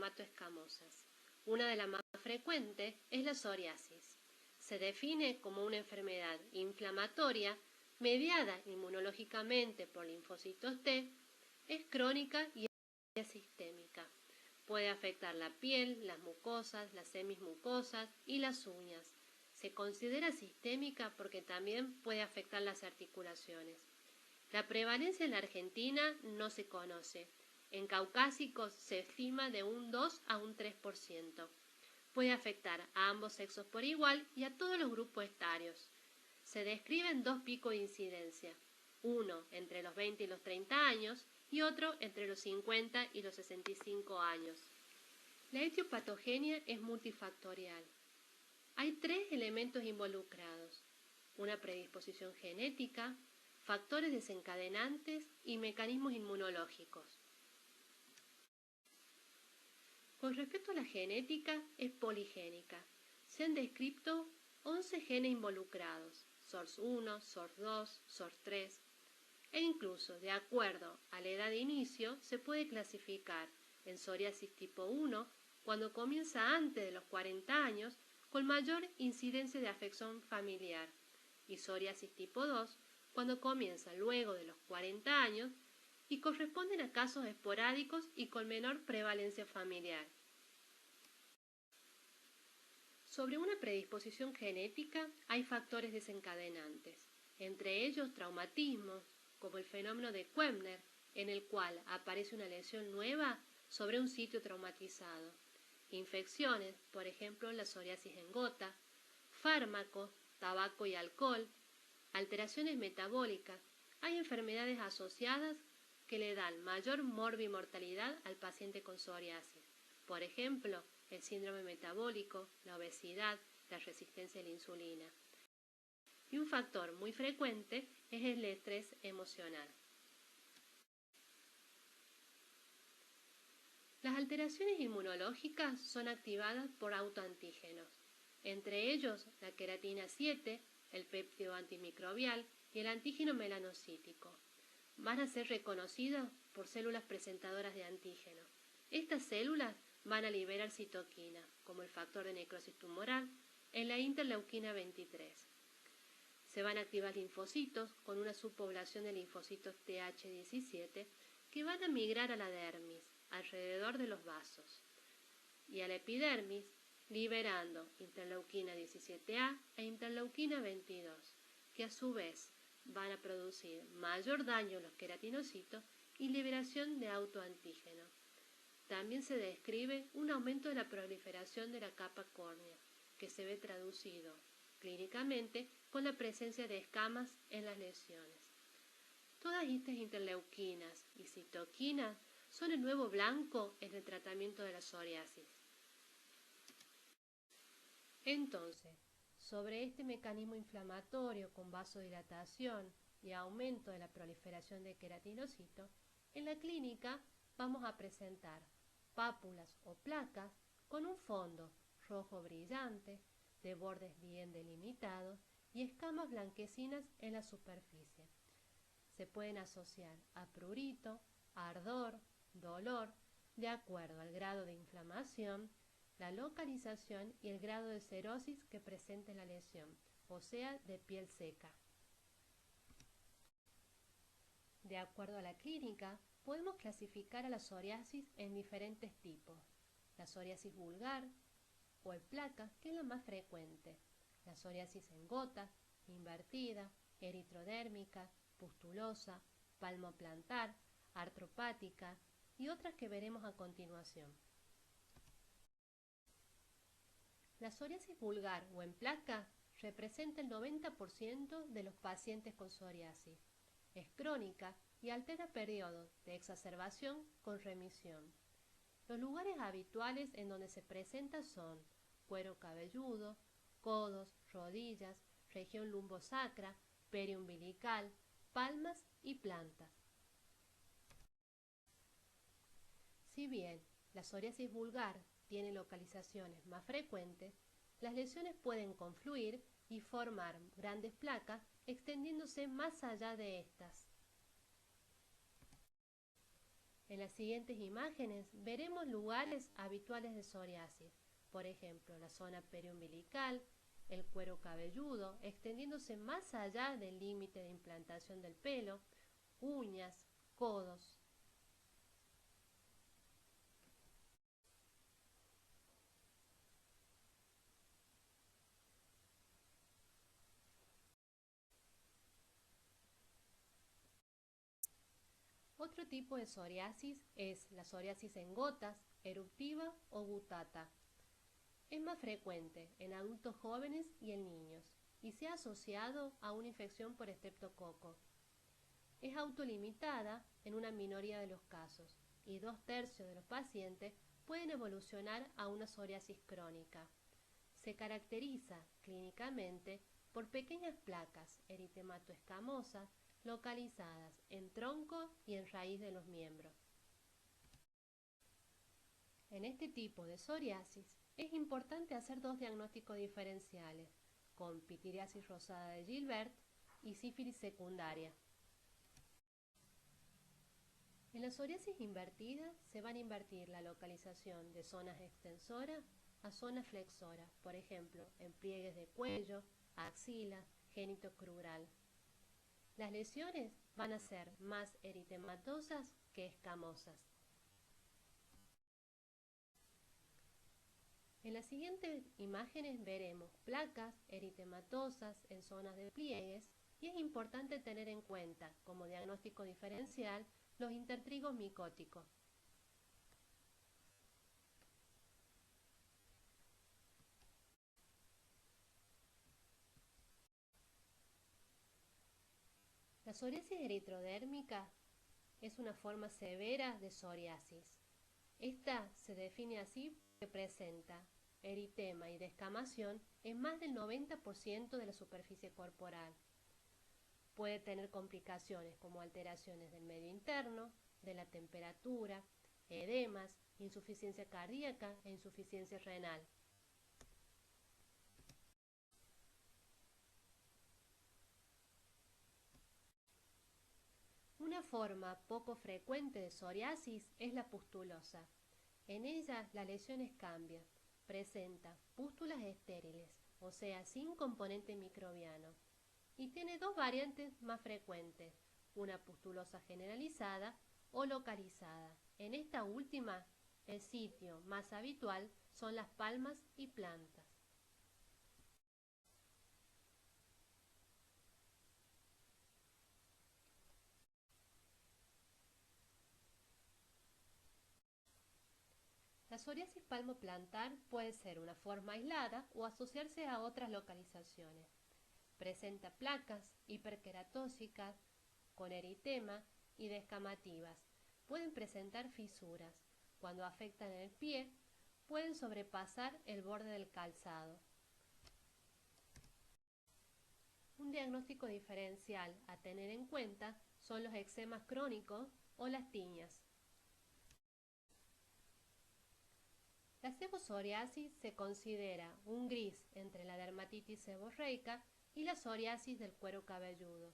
dermatoescamosas. Una de las más frecuentes es la psoriasis. Se define como una enfermedad inflamatoria mediada inmunológicamente por linfocitos T, es crónica y es sistémica. Puede afectar la piel, las mucosas, las semismucosas y las uñas. Se considera sistémica porque también puede afectar las articulaciones. La prevalencia en la Argentina no se conoce. En caucásicos se estima de un 2 a un 3%. Puede afectar a ambos sexos por igual y a todos los grupos etarios. Se describen dos picos de incidencia, uno entre los 20 y los 30 años y otro entre los 50 y los 65 años. La etiopatogenia es multifactorial. Hay 3 elementos involucrados: una predisposición genética, factores desencadenantes y mecanismos inmunológicos. Con respecto a la genética, es poligénica. Se han descrito 11 genes involucrados, SORS1, SORS2, SORS3, e incluso, de acuerdo a la edad de inicio, se puede clasificar en psoriasis tipo 1, cuando comienza antes de los 40 años, con mayor incidencia de afección familiar, y psoriasis tipo 2, cuando comienza luego de los 40 años y corresponden a casos esporádicos y con menor prevalencia familiar. Sobre una predisposición genética hay factores desencadenantes, entre ellos traumatismos, como el fenómeno de Koebner, en el cual aparece una lesión nueva sobre un sitio traumatizado, infecciones, por ejemplo la psoriasis en gota, fármacos, tabaco y alcohol, alteraciones metabólicas. Hay enfermedades asociadas que le dan mayor morbimortalidad al paciente con psoriasis, por ejemplo el síndrome metabólico, la obesidad, la resistencia a la insulina. Y un factor muy frecuente es el estrés emocional. Las alteraciones inmunológicas son activadas por autoantígenos, entre ellos la queratina 7, el péptido antimicrobial y el antígeno melanocítico. Van a ser reconocidos por células presentadoras de antígeno. Estas células van a liberar citoquina, como el factor de necrosis tumoral, en la interleuquina 23. Se van a activar linfocitos con una subpoblación de linfocitos Th17 que van a migrar a la dermis, alrededor de los vasos, y a la epidermis, liberando interleuquina 17A e interleuquina 22, que a su vez van a producir mayor daño en los queratinocitos y liberación de autoantígeno. También se describe un aumento de la proliferación de la capa córnea, que se ve traducido clínicamente con la presencia de escamas en las lesiones. Todas estas interleuquinas y citoquinas son el nuevo blanco en el tratamiento de la psoriasis. Entonces, sobre este mecanismo inflamatorio con vasodilatación y aumento de la proliferación de queratinocitos, en la clínica vamos a presentar pápulas o placas con un fondo rojo brillante, de bordes bien delimitados y escamas blanquecinas en la superficie. Se pueden asociar a prurito, ardor, dolor, de acuerdo al grado de inflamación, la localización y el grado de cerosis que presente la lesión, o sea, de piel seca. De acuerdo a la clínica, podemos clasificar a la psoriasis en diferentes tipos: la psoriasis vulgar o en placas, que es la más frecuente, la psoriasis en gota, invertida, eritrodérmica, pustulosa, palmoplantar, artropática y otras que veremos a continuación. La psoriasis vulgar o en placa representa el 90% de los pacientes con psoriasis. Es crónica y altera periodos de exacerbación con remisión. Los lugares habituales en donde se presenta son cuero cabelludo, codos, rodillas, región lumbosacra, periumbilical, palmas y plantas. Si bien la psoriasis vulgar tiene localizaciones más frecuentes, las lesiones pueden confluir y formar grandes placas extendiéndose más allá de estas. En las siguientes imágenes veremos lugares habituales de psoriasis, por ejemplo, la zona periumbilical, el cuero cabelludo, extendiéndose más allá del límite de implantación del pelo, uñas, codos. Otro tipo de psoriasis es la psoriasis en gotas, eruptiva o gutata. Es más frecuente en adultos jóvenes y en niños y se ha asociado a una infección por estreptococo. Es autolimitada en una minoría de los casos y 2/3 de los pacientes pueden evolucionar a una psoriasis crónica. Se caracteriza clínicamente por pequeñas placas eritemato-escamosas localizadas en tronco y en raíz de los miembros. En este tipo de psoriasis es importante hacer dos diagnósticos diferenciales, con pitiriasis rosada de Gilbert y sífilis secundaria. En la psoriasis invertida se van a invertir la localización de zonas extensoras a zonas flexoras, por ejemplo, en pliegues de cuello, axila, génito crural. Las lesiones van a ser más eritematosas que escamosas. En las siguientes imágenes veremos placas eritematosas en zonas de pliegues y es importante tener en cuenta como diagnóstico diferencial los intertrigos micóticos. La psoriasis eritrodérmica es una forma severa de psoriasis. Esta se define así porque presenta eritema y descamación en más del 90% de la superficie corporal. Puede tener complicaciones como alteraciones del medio interno, de la temperatura, edemas, insuficiencia cardíaca e insuficiencia renal. Una forma poco frecuente de psoriasis es la pustulosa. En ella las lesiones cambian, presenta pústulas estériles, o sea, sin componente microbiano, y tiene dos variantes más frecuentes, una pustulosa generalizada o localizada. En esta última, el sitio más habitual son las palmas y plantas. La psoriasis palmoplantar puede ser una forma aislada o asociarse a otras localizaciones. Presenta placas hiperqueratóxicas con eritema y descamativas. Pueden presentar fisuras. Cuando afectan el pie, pueden sobrepasar el borde del calzado. Un diagnóstico diferencial a tener en cuenta son los eczemas crónicos o las tiñas. La sebopsoriasis se considera un gris entre la dermatitis seborreica y la psoriasis del cuero cabelludo,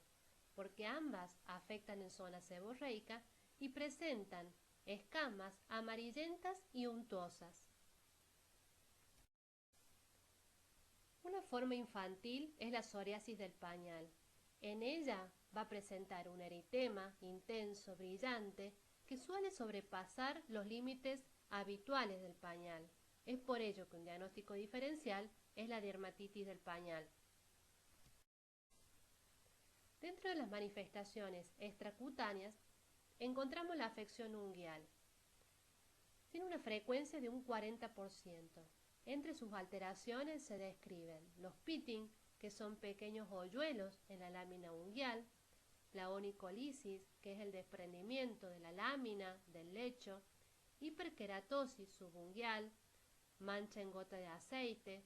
porque ambas afectan en zona seborreica y presentan escamas amarillentas y untuosas. Una forma infantil es la psoriasis del pañal. En ella va a presentar un eritema intenso, brillante, que suele sobrepasar los límites habituales del pañal. Es por ello que un diagnóstico diferencial es la dermatitis del pañal. Dentro de las manifestaciones extracutáneas encontramos la afección unguial. Tiene una frecuencia de un 40%. Entre sus alteraciones se describen los pitting, que son pequeños hoyuelos en la lámina unguial, la onicolisis, que es el desprendimiento de la lámina del lecho, hiperkeratosis subunguial, mancha en gota de aceite,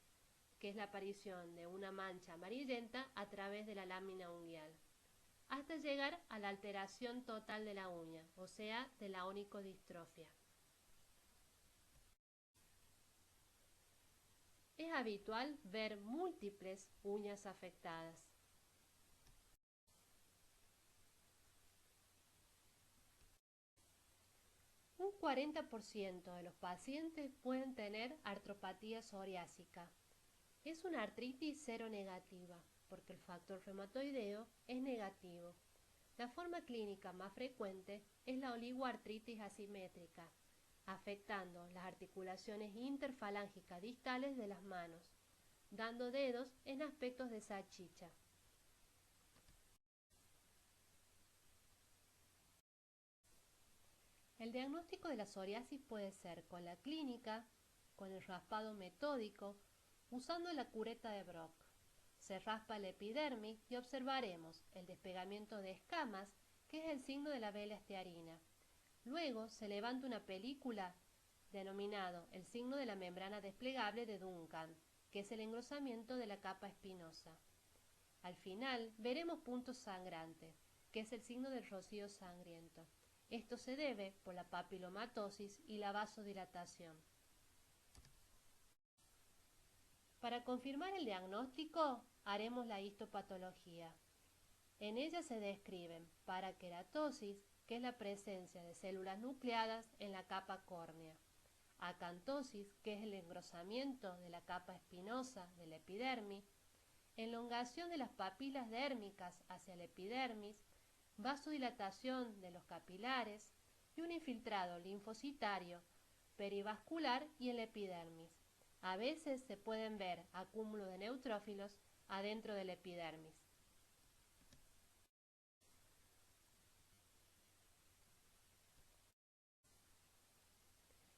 que es la aparición de una mancha amarillenta a través de la lámina unguial, hasta llegar a la alteración total de la uña, o sea, de la onicodistrofia. Es habitual ver múltiples uñas afectadas. Un 40% de los pacientes pueden tener artropatía psoriásica. Es una artritis seronegativa, porque el factor reumatoideo es negativo. La forma clínica más frecuente es la oligoartritis asimétrica, afectando las articulaciones interfalángicas distales de las manos, dando dedos en aspectos de salchicha. El diagnóstico de la psoriasis puede ser con la clínica, con el raspado metódico, usando la cureta de Brock. Se raspa la epidermis y observaremos el despegamiento de escamas, que es el signo de la vela estearina. Luego se levanta una película denominado el signo de la membrana desplegable de Duncan, que es el engrosamiento de la capa espinosa. Al final veremos puntos sangrantes, que es el signo del rocío sangriento. Esto se debe por la papilomatosis y la vasodilatación. Para confirmar el diagnóstico, haremos la histopatología. En ella se describen paraqueratosis, que es la presencia de células nucleadas en la capa córnea, acantosis, que es el engrosamiento de la capa espinosa de la epidermis, elongación de las papilas dérmicas hacia la epidermis, vasodilatación de los capilares y un infiltrado linfocitario perivascular y en la epidermis. A veces se pueden ver acúmulos de neutrófilos adentro de la epidermis.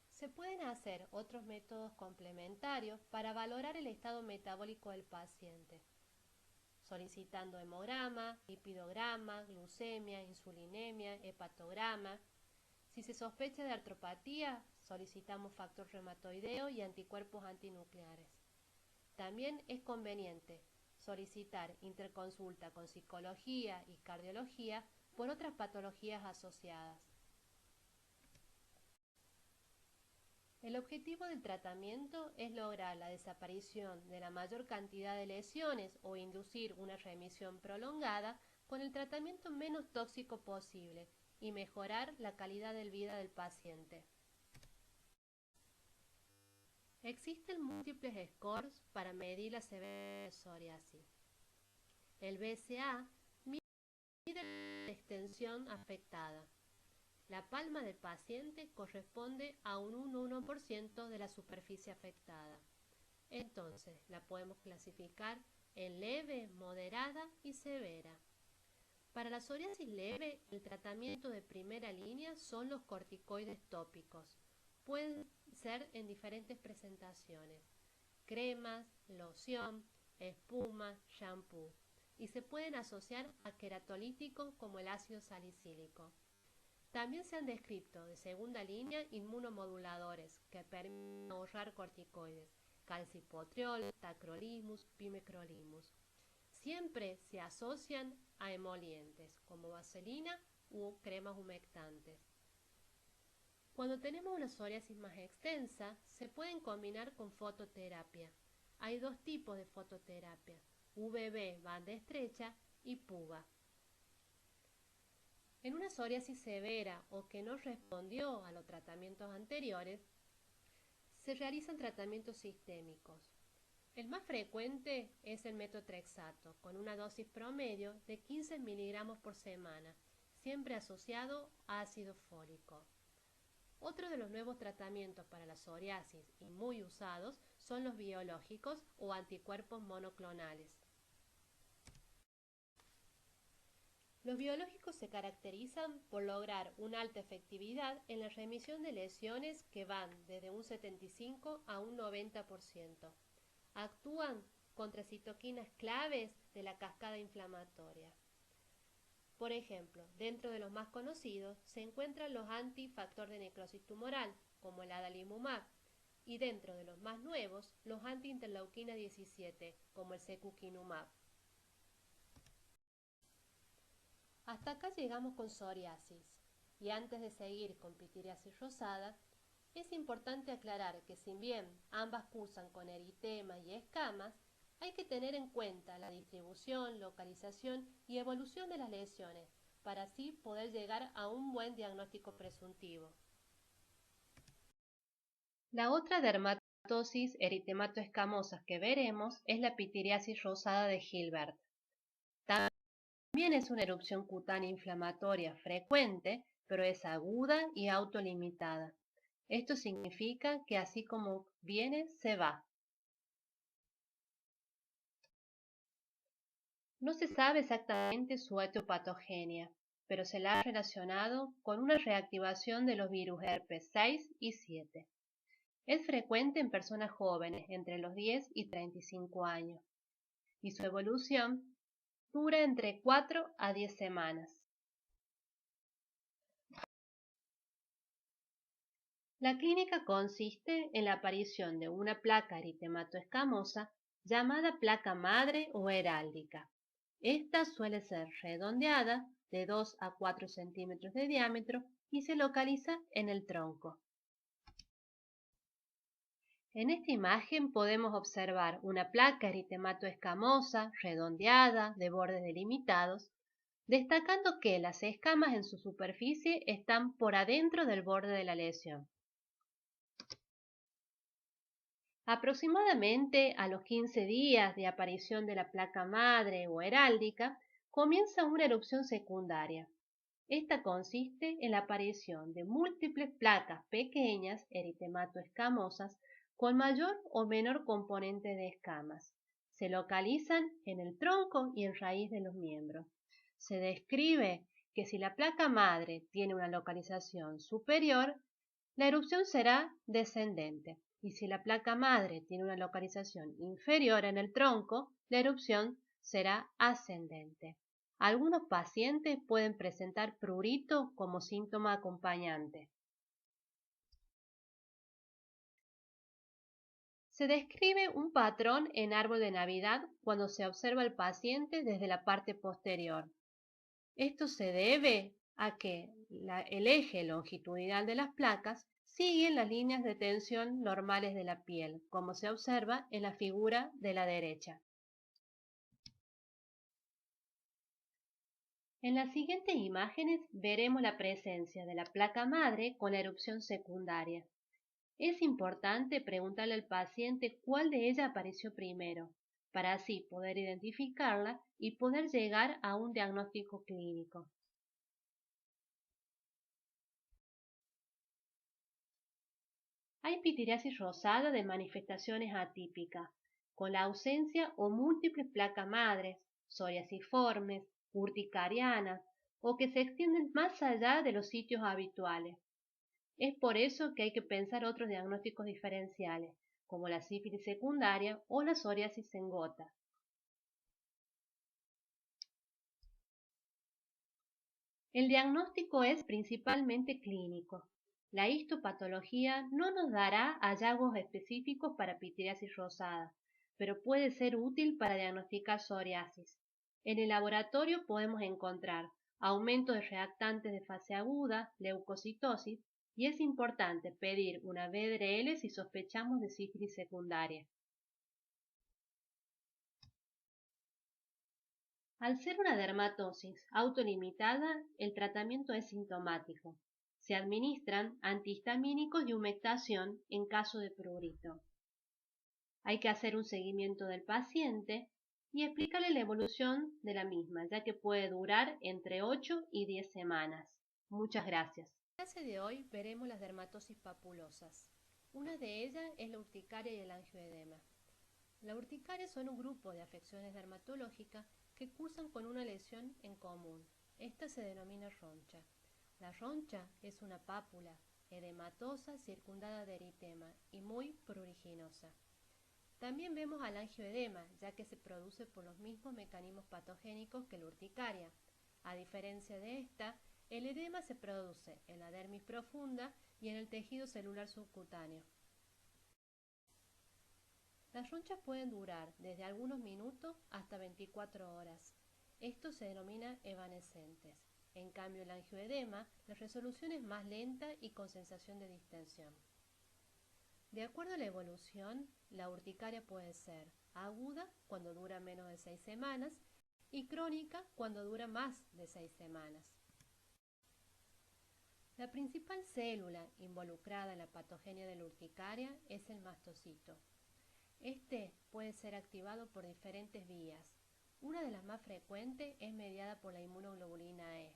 Se pueden hacer otros métodos complementarios para valorar el estado metabólico del paciente, solicitando hemograma, lipidograma, glucemia, insulinemia, hepatograma. Si se sospecha de artropatía, solicitamos factor reumatoideo y anticuerpos antinucleares. También es conveniente solicitar interconsulta con psicología y cardiología por otras patologías asociadas. El objetivo del tratamiento es lograr la desaparición de la mayor cantidad de lesiones o inducir una remisión prolongada con el tratamiento menos tóxico posible y mejorar la calidad de vida del paciente. Existen múltiples scores para medir la severidad de psoriasis. El BCA mide la extensión afectada. La palma del paciente corresponde a un 1% de la superficie afectada. Entonces, la podemos clasificar en leve, moderada y severa. Para la psoriasis leve, el tratamiento de primera línea son los corticoides tópicos. Pueden ser en diferentes presentaciones: cremas, loción, espuma, shampoo, y se pueden asociar a queratolíticos como el ácido salicílico. También se han descrito de segunda línea inmunomoduladores que permiten ahorrar corticoides: calcipotriol, tacrolimus, pimecrolimus. Siempre se asocian a emolientes como vaselina u cremas humectantes. Cuando tenemos una psoriasis más extensa, se pueden combinar con fototerapia. Hay dos tipos de fototerapia: UVB banda estrecha y PUVA. En una psoriasis severa o que no respondió a los tratamientos anteriores, se realizan tratamientos sistémicos. El más frecuente es el metotrexato, con una dosis promedio de 15 miligramos por semana, siempre asociado a ácido fólico. Otro de los nuevos tratamientos para la psoriasis y muy usados son los biológicos o anticuerpos monoclonales. Los biológicos se caracterizan por lograr una alta efectividad en la remisión de lesiones que van desde un 75 a un 90%. Actúan contra citoquinas claves de la cascada inflamatoria. Por ejemplo, dentro de los más conocidos se encuentran los antifactor de necrosis tumoral, como el adalimumab, y dentro de los más nuevos, los antiinterleuquina 17, como el secukinumab. Hasta acá llegamos con psoriasis, y antes de seguir con pitiriasis rosada, es importante aclarar que si bien ambas cursan con eritema y escamas, hay que tener en cuenta la distribución, localización y evolución de las lesiones para así poder llegar a un buen diagnóstico presuntivo. La otra dermatosis eritematoescamosa que veremos es la pitiriasis rosada de Hilbert. También es una erupción cutánea inflamatoria frecuente, pero es aguda y autolimitada. Esto significa que así como viene, se va. No se sabe exactamente su etiopatogenia, pero se la ha relacionado con una reactivación de los virus herpes 6 y 7. Es frecuente en personas jóvenes entre los 10 y 35 años y su evolución dura entre 4 a 10 semanas. La clínica consiste en la aparición de una placa eritematoescamosa llamada placa madre o heráldica. Esta suele ser redondeada de 2 a 4 centímetros de diámetro y se localiza en el tronco. En esta imagen podemos observar una placa eritematoescamosa redondeada de bordes delimitados, destacando que las escamas en su superficie están por adentro del borde de la lesión. Aproximadamente a los 15 días de aparición de la placa madre o heráldica, comienza una erupción secundaria. Esta consiste en la aparición de múltiples placas pequeñas eritematoescamosas con mayor o menor componente de escamas. Se localizan en el tronco y en raíz de los miembros. Se describe que si la placa madre tiene una localización superior, la erupción será descendente, y si la placa madre tiene una localización inferior en el tronco, la erupción será ascendente. Algunos pacientes pueden presentar prurito como síntoma acompañante. Se describe un patrón en árbol de Navidad cuando se observa al paciente desde la parte posterior. Esto se debe a que el eje longitudinal de las placas sigue las líneas de tensión normales de la piel, como se observa en la figura de la derecha. En las siguientes imágenes veremos la presencia de la placa madre con la erupción secundaria. Es importante preguntarle al paciente cuál de ellas apareció primero, para así poder identificarla y poder llegar a un diagnóstico clínico. Hay pitiriasis rosada de manifestaciones atípicas, con la ausencia o múltiples placas madres, psoriasiformes, urticarianas o que se extienden más allá de los sitios habituales. Es por eso que hay que pensar otros diagnósticos diferenciales, como la sífilis secundaria o la psoriasis en gota. El diagnóstico es principalmente clínico. La histopatología no nos dará hallazgos específicos para pitiriasis rosada, pero puede ser útil para diagnosticar psoriasis. En el laboratorio podemos encontrar aumento de reactantes de fase aguda, leucocitosis, y es importante pedir una BDRL si sospechamos de sífilis secundaria. Al ser una dermatosis autolimitada, el tratamiento es sintomático. Se administran antihistamínicos y humectación en caso de prurito. Hay que hacer un seguimiento del paciente y explicarle la evolución de la misma, ya que puede durar entre 8 y 10 semanas. Muchas gracias. En la clase de hoy veremos las dermatosis papulosas. Una de ellas es la urticaria y el angioedema. La urticaria son un grupo de afecciones dermatológicas que cursan con una lesión en común. Esta se denomina roncha. La roncha es una pápula edematosa circundada de eritema y muy pruriginosa. También vemos al angioedema, ya que se produce por los mismos mecanismos patogénicos que la urticaria. A diferencia de esta, el edema se produce en la dermis profunda y en el tejido celular subcutáneo. Las ronchas pueden durar desde algunos minutos hasta 24 horas. Esto se denomina evanescentes. En cambio, el angioedema, la resolución es más lenta y con sensación de distensión. De acuerdo a la evolución, la urticaria puede ser aguda cuando dura menos de 6 semanas y crónica cuando dura más de 6 semanas. La principal célula involucrada en la patogenia de la urticaria es el mastocito. Este puede ser activado por diferentes vías. Una de las más frecuentes es mediada por la inmunoglobulina E.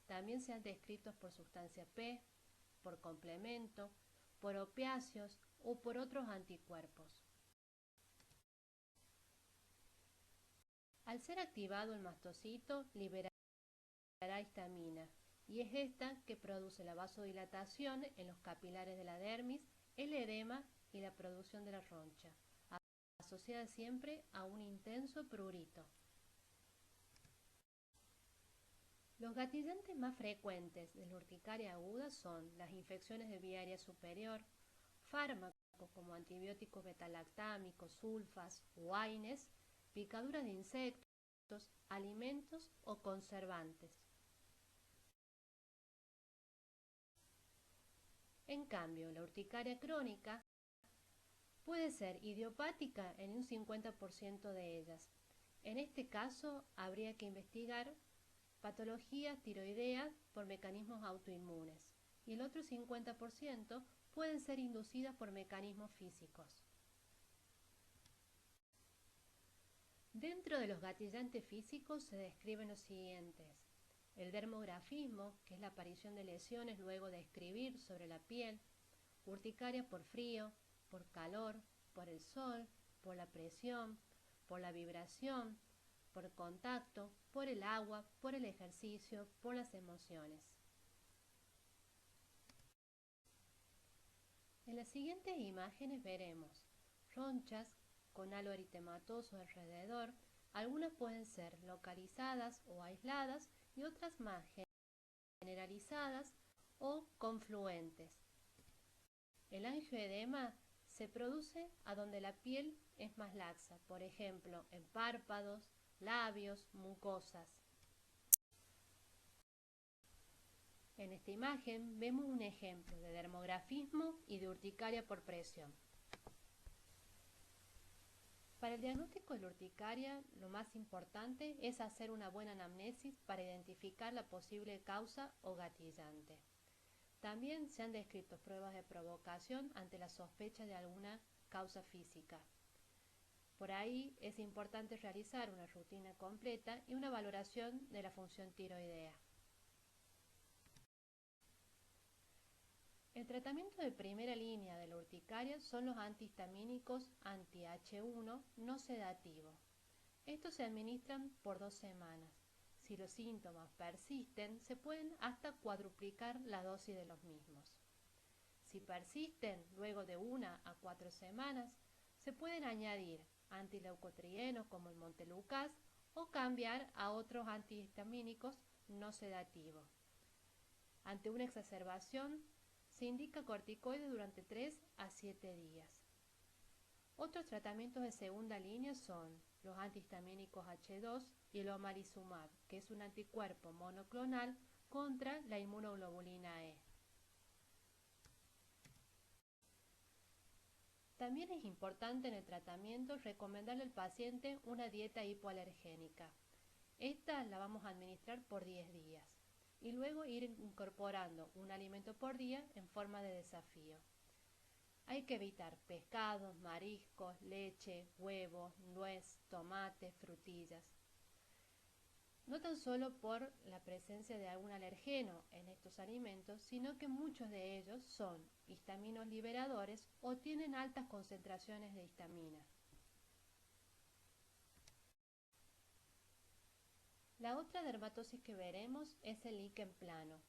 También se han descrito por sustancia P, por complemento, por opiáceos o por otros anticuerpos. Al ser activado el mastocito, liberará histamina, y es esta que produce la vasodilatación en los capilares de la dermis, el edema y la producción de la roncha, asociada siempre a un intenso prurito. Los gatillantes más frecuentes de la urticaria aguda son las infecciones de vía aérea superior, fármacos como antibióticos betalactámicos, sulfas o AINES, picaduras de insectos, alimentos o conservantes. En cambio, la urticaria crónica puede ser idiopática en un 50% de ellas. En este caso, habría que investigar patologías tiroideas por mecanismos autoinmunes, y el otro 50% pueden ser inducidas por mecanismos físicos. Dentro de los gatillantes físicos se describen los siguientes: el dermografismo, que es la aparición de lesiones luego de escribir sobre la piel, urticaria por frío, por calor, por el sol, por la presión, por la vibración, por el contacto, por el agua, por el ejercicio, por las emociones. En las siguientes imágenes veremos ronchas con halo eritematoso alrededor. Algunas pueden ser localizadas o aisladas y otras más generalizadas o confluentes. El angioedema se produce a donde la piel es más laxa, por ejemplo, en párpados, labios, mucosas. En esta imagen vemos un ejemplo de dermografismo y de urticaria por presión. Para el diagnóstico de la urticaria, lo más importante es hacer una buena anamnesis para identificar la posible causa o gatillante. También se han descrito pruebas de provocación ante la sospecha de alguna causa física. Por ahí es importante realizar una rutina completa y una valoración de la función tiroidea. El tratamiento de primera línea de la urticaria son los antihistamínicos anti-H1 no sedativos. Estos se administran por 2 semanas. Si los síntomas persisten, se pueden hasta cuadruplicar la dosis de los mismos. Si persisten luego de 1 a 4 semanas, se pueden añadir antileucotrienos como el montelukast o cambiar a otros antihistamínicos no sedativos. Ante una exacerbación, se indica corticoides durante 3 a 7 días. Otros tratamientos de segunda línea son los antihistamínicos H2 y el omalizumab, que es un anticuerpo monoclonal contra la inmunoglobulina E. También es importante en el tratamiento recomendarle al paciente una dieta hipoalergénica. Esta la vamos a administrar por 10 días y luego ir incorporando un alimento por día en forma de desafío. Hay que evitar pescados, mariscos, leche, huevos, nuez, tomate, frutillas. No tan solo por la presencia de algún alergeno en estos alimentos, sino que muchos de ellos son histaminos liberadores o tienen altas concentraciones de histamina. La otra dermatosis que veremos es el líquen plano.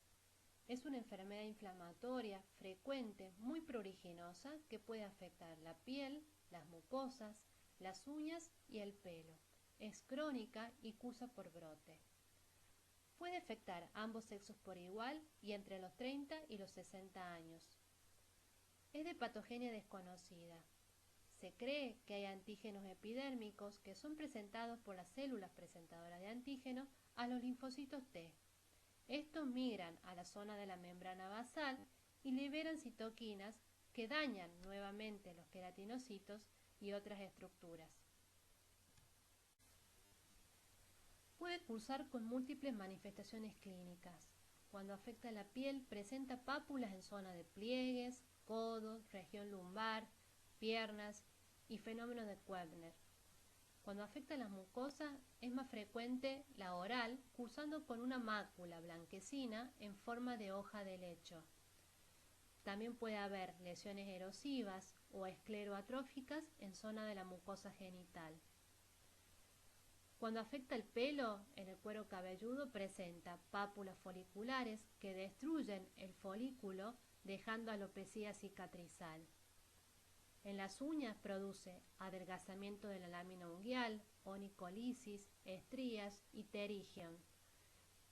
Es una enfermedad inflamatoria frecuente, muy pruriginosa, que puede afectar la piel, las mucosas, las uñas y el pelo. Es crónica y cursa por brote. Puede afectar a ambos sexos por igual y entre los 30 y los 60 años. Es de patogenia desconocida. Se cree que hay antígenos epidérmicos que son presentados por las células presentadoras de antígenos a los linfocitos T. Estos migran a la zona de la membrana basal y liberan citoquinas que dañan nuevamente los queratinocitos y otras estructuras. Puede cursar con múltiples manifestaciones clínicas. cuando afecta la piel, presenta pápulas en zona de pliegues, codos, región lumbar, piernas y fenómeno de Koebner. Cuando afecta las mucosas, es más frecuente la oral, cursando con una mácula blanquecina en forma de hoja de helecho. También puede haber lesiones erosivas o escleroatróficas en zona de la mucosa genital. Cuando afecta el pelo, en el cuero cabelludo presenta pápulas foliculares que destruyen el folículo dejando alopecia cicatrizal. En las uñas produce adelgazamiento de la lámina unguial, onicolisis, estrías y pterigión,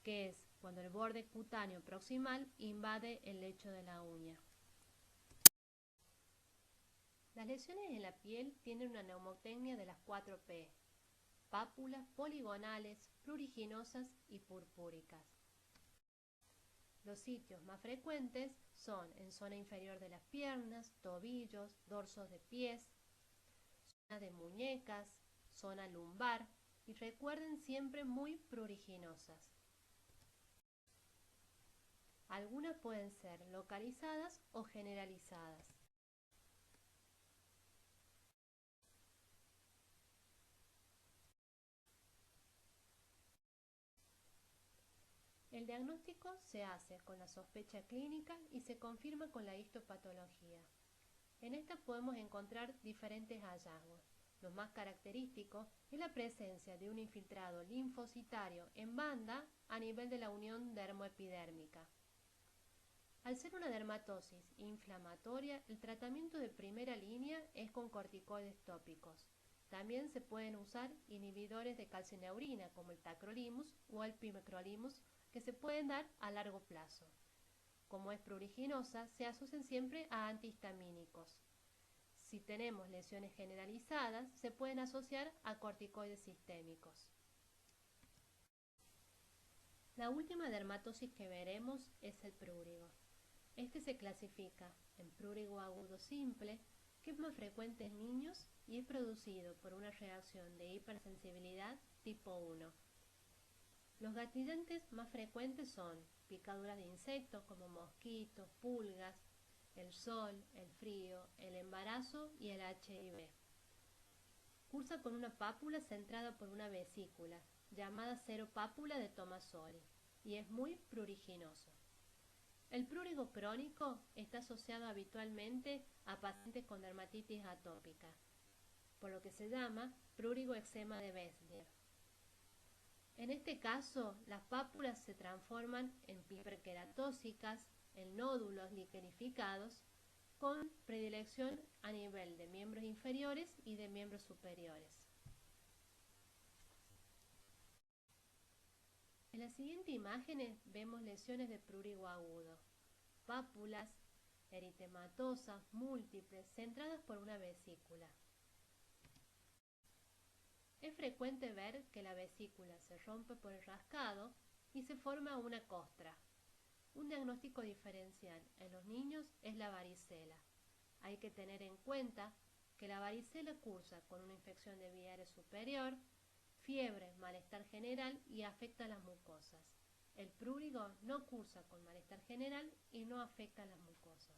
que es cuando el borde cutáneo proximal invade el lecho de la uña. Las lesiones en la piel tienen una neumotecnia de las 4 P: pápulas poligonales, pruriginosas y purpúricas. Los sitios más frecuentes son en zona inferior de las piernas, tobillos, dorsos de pies, zona de muñecas, zona lumbar, y recuerden siempre muy pruriginosas. Algunas pueden ser localizadas o generalizadas. El diagnóstico se hace con la sospecha clínica y se confirma con la histopatología. En esta podemos encontrar diferentes hallazgos. Los más característicos es la presencia de un infiltrado linfocitario en banda a nivel de la unión dermoepidérmica. Al ser una dermatosis inflamatoria, el tratamiento de primera línea es con corticoides tópicos. También se pueden usar inhibidores de calcineurina como el tacrolimus o el pimecrolimus, que se pueden dar a largo plazo. Como es pruriginosa, se asocian siempre a antihistamínicos. Si tenemos lesiones generalizadas, se pueden asociar a corticoides sistémicos. La última dermatosis que veremos es el prurigo. Este se clasifica en prurigo agudo simple, que es más frecuente en niños y es producido por una reacción de hipersensibilidad tipo 1. Los gatillantes más frecuentes son picaduras de insectos como mosquitos, pulgas, el sol, el frío, el embarazo y el HIV. Cursa con una pápula centrada por una vesícula, llamada seropápula de Tomasoli, y es muy pruriginoso. El prurigo crónico está asociado habitualmente a pacientes con dermatitis atópica, por lo que se llama prurigo eczema de Behçetdir. En este caso, las pápulas se transforman en hiperqueratóxicas, en nódulos liquenificados, con predilección a nivel de miembros inferiores y de miembros superiores. En las siguientes imágenes vemos lesiones de prurigo agudo, pápulas eritematosas múltiples centradas por una vesícula. Es frecuente ver que la vesícula se rompe por el rascado y se forma una costra. Un diagnóstico diferencial en los niños es la varicela. Hay que tener en cuenta que la varicela cursa con una infección de vía aérea superior, fiebre, malestar general y afecta a las mucosas. El prurigo no cursa con malestar general y no afecta a las mucosas.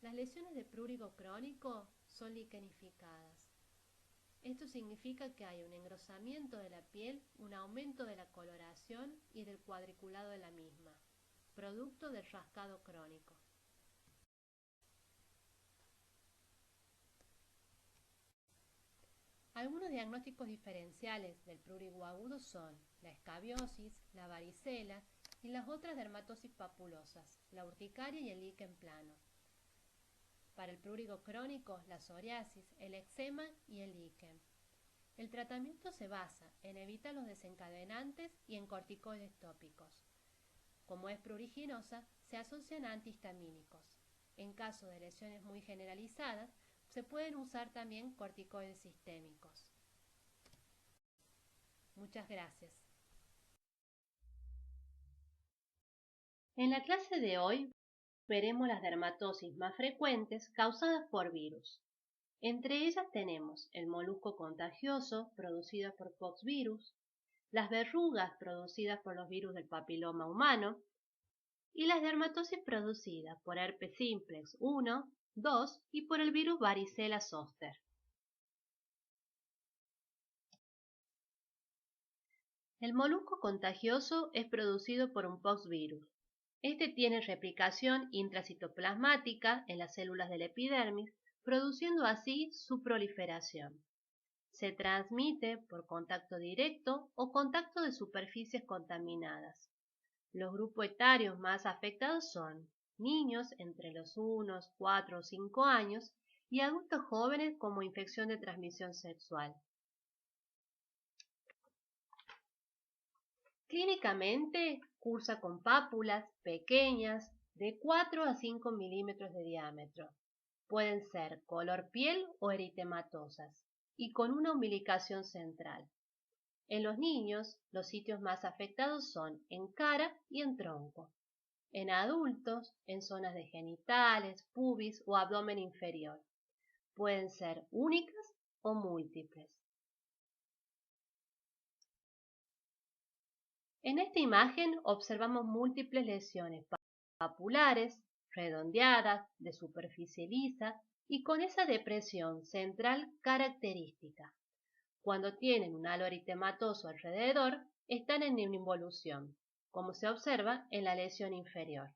Las lesiones de prurigo crónico son liquenificadas. Esto significa que hay un engrosamiento de la piel, un aumento de la coloración y del cuadriculado de la misma, producto del rascado crónico. Algunos diagnósticos diferenciales del prurigo agudo son la escabiosis, la varicela y las otras dermatosis papulosas, la urticaria y el líquen plano. Para el prurigo crónico, la psoriasis, el eczema y el líquen. El tratamiento se basa en evitar los desencadenantes y en corticoides tópicos. Como es pruriginosa, se asocian a antihistamínicos. En caso de lesiones muy generalizadas, se pueden usar también corticoides sistémicos. Muchas gracias. En la clase de hoy veremos las dermatosis más frecuentes causadas por virus. Entre ellas tenemos el molusco contagioso producido por poxvirus, las verrugas producidas por los virus del papiloma humano y las dermatosis producidas por herpes simplex 1, 2 y por el virus varicela zoster. El molusco contagioso es producido por un poxvirus. Este tiene replicación intracitoplasmática en las células de la epidermis, produciendo así su proliferación. Se transmite por contacto directo o contacto de superficies contaminadas. Los grupos etarios más afectados son niños entre los 1, 4 o 5 años y adultos jóvenes como infección de transmisión sexual. Clínicamente cursa con pápulas pequeñas de 4 a 5 milímetros de diámetro. Pueden ser color piel o eritematosas y con una umbilicación central. En los niños, los sitios más afectados son en cara y en tronco. En adultos, en zonas de genitales, pubis o abdomen inferior. Pueden ser únicas o múltiples. En esta imagen observamos múltiples lesiones papulares, redondeadas, de superficie lisa y con esa depresión central característica. Cuando tienen un halo eritematoso alrededor, están en involución, como se observa en la lesión inferior.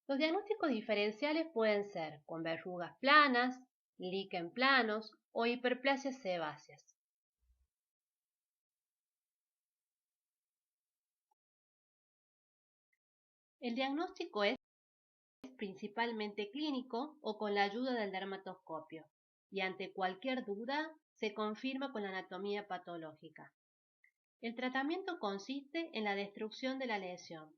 Los diagnósticos diferenciales pueden ser con verrugas planas, líquen planos o hiperplasias sebáceas. El diagnóstico es principalmente clínico o con la ayuda del dermatoscopio, y ante cualquier duda se confirma con la anatomía patológica. El tratamiento consiste en la destrucción de la lesión.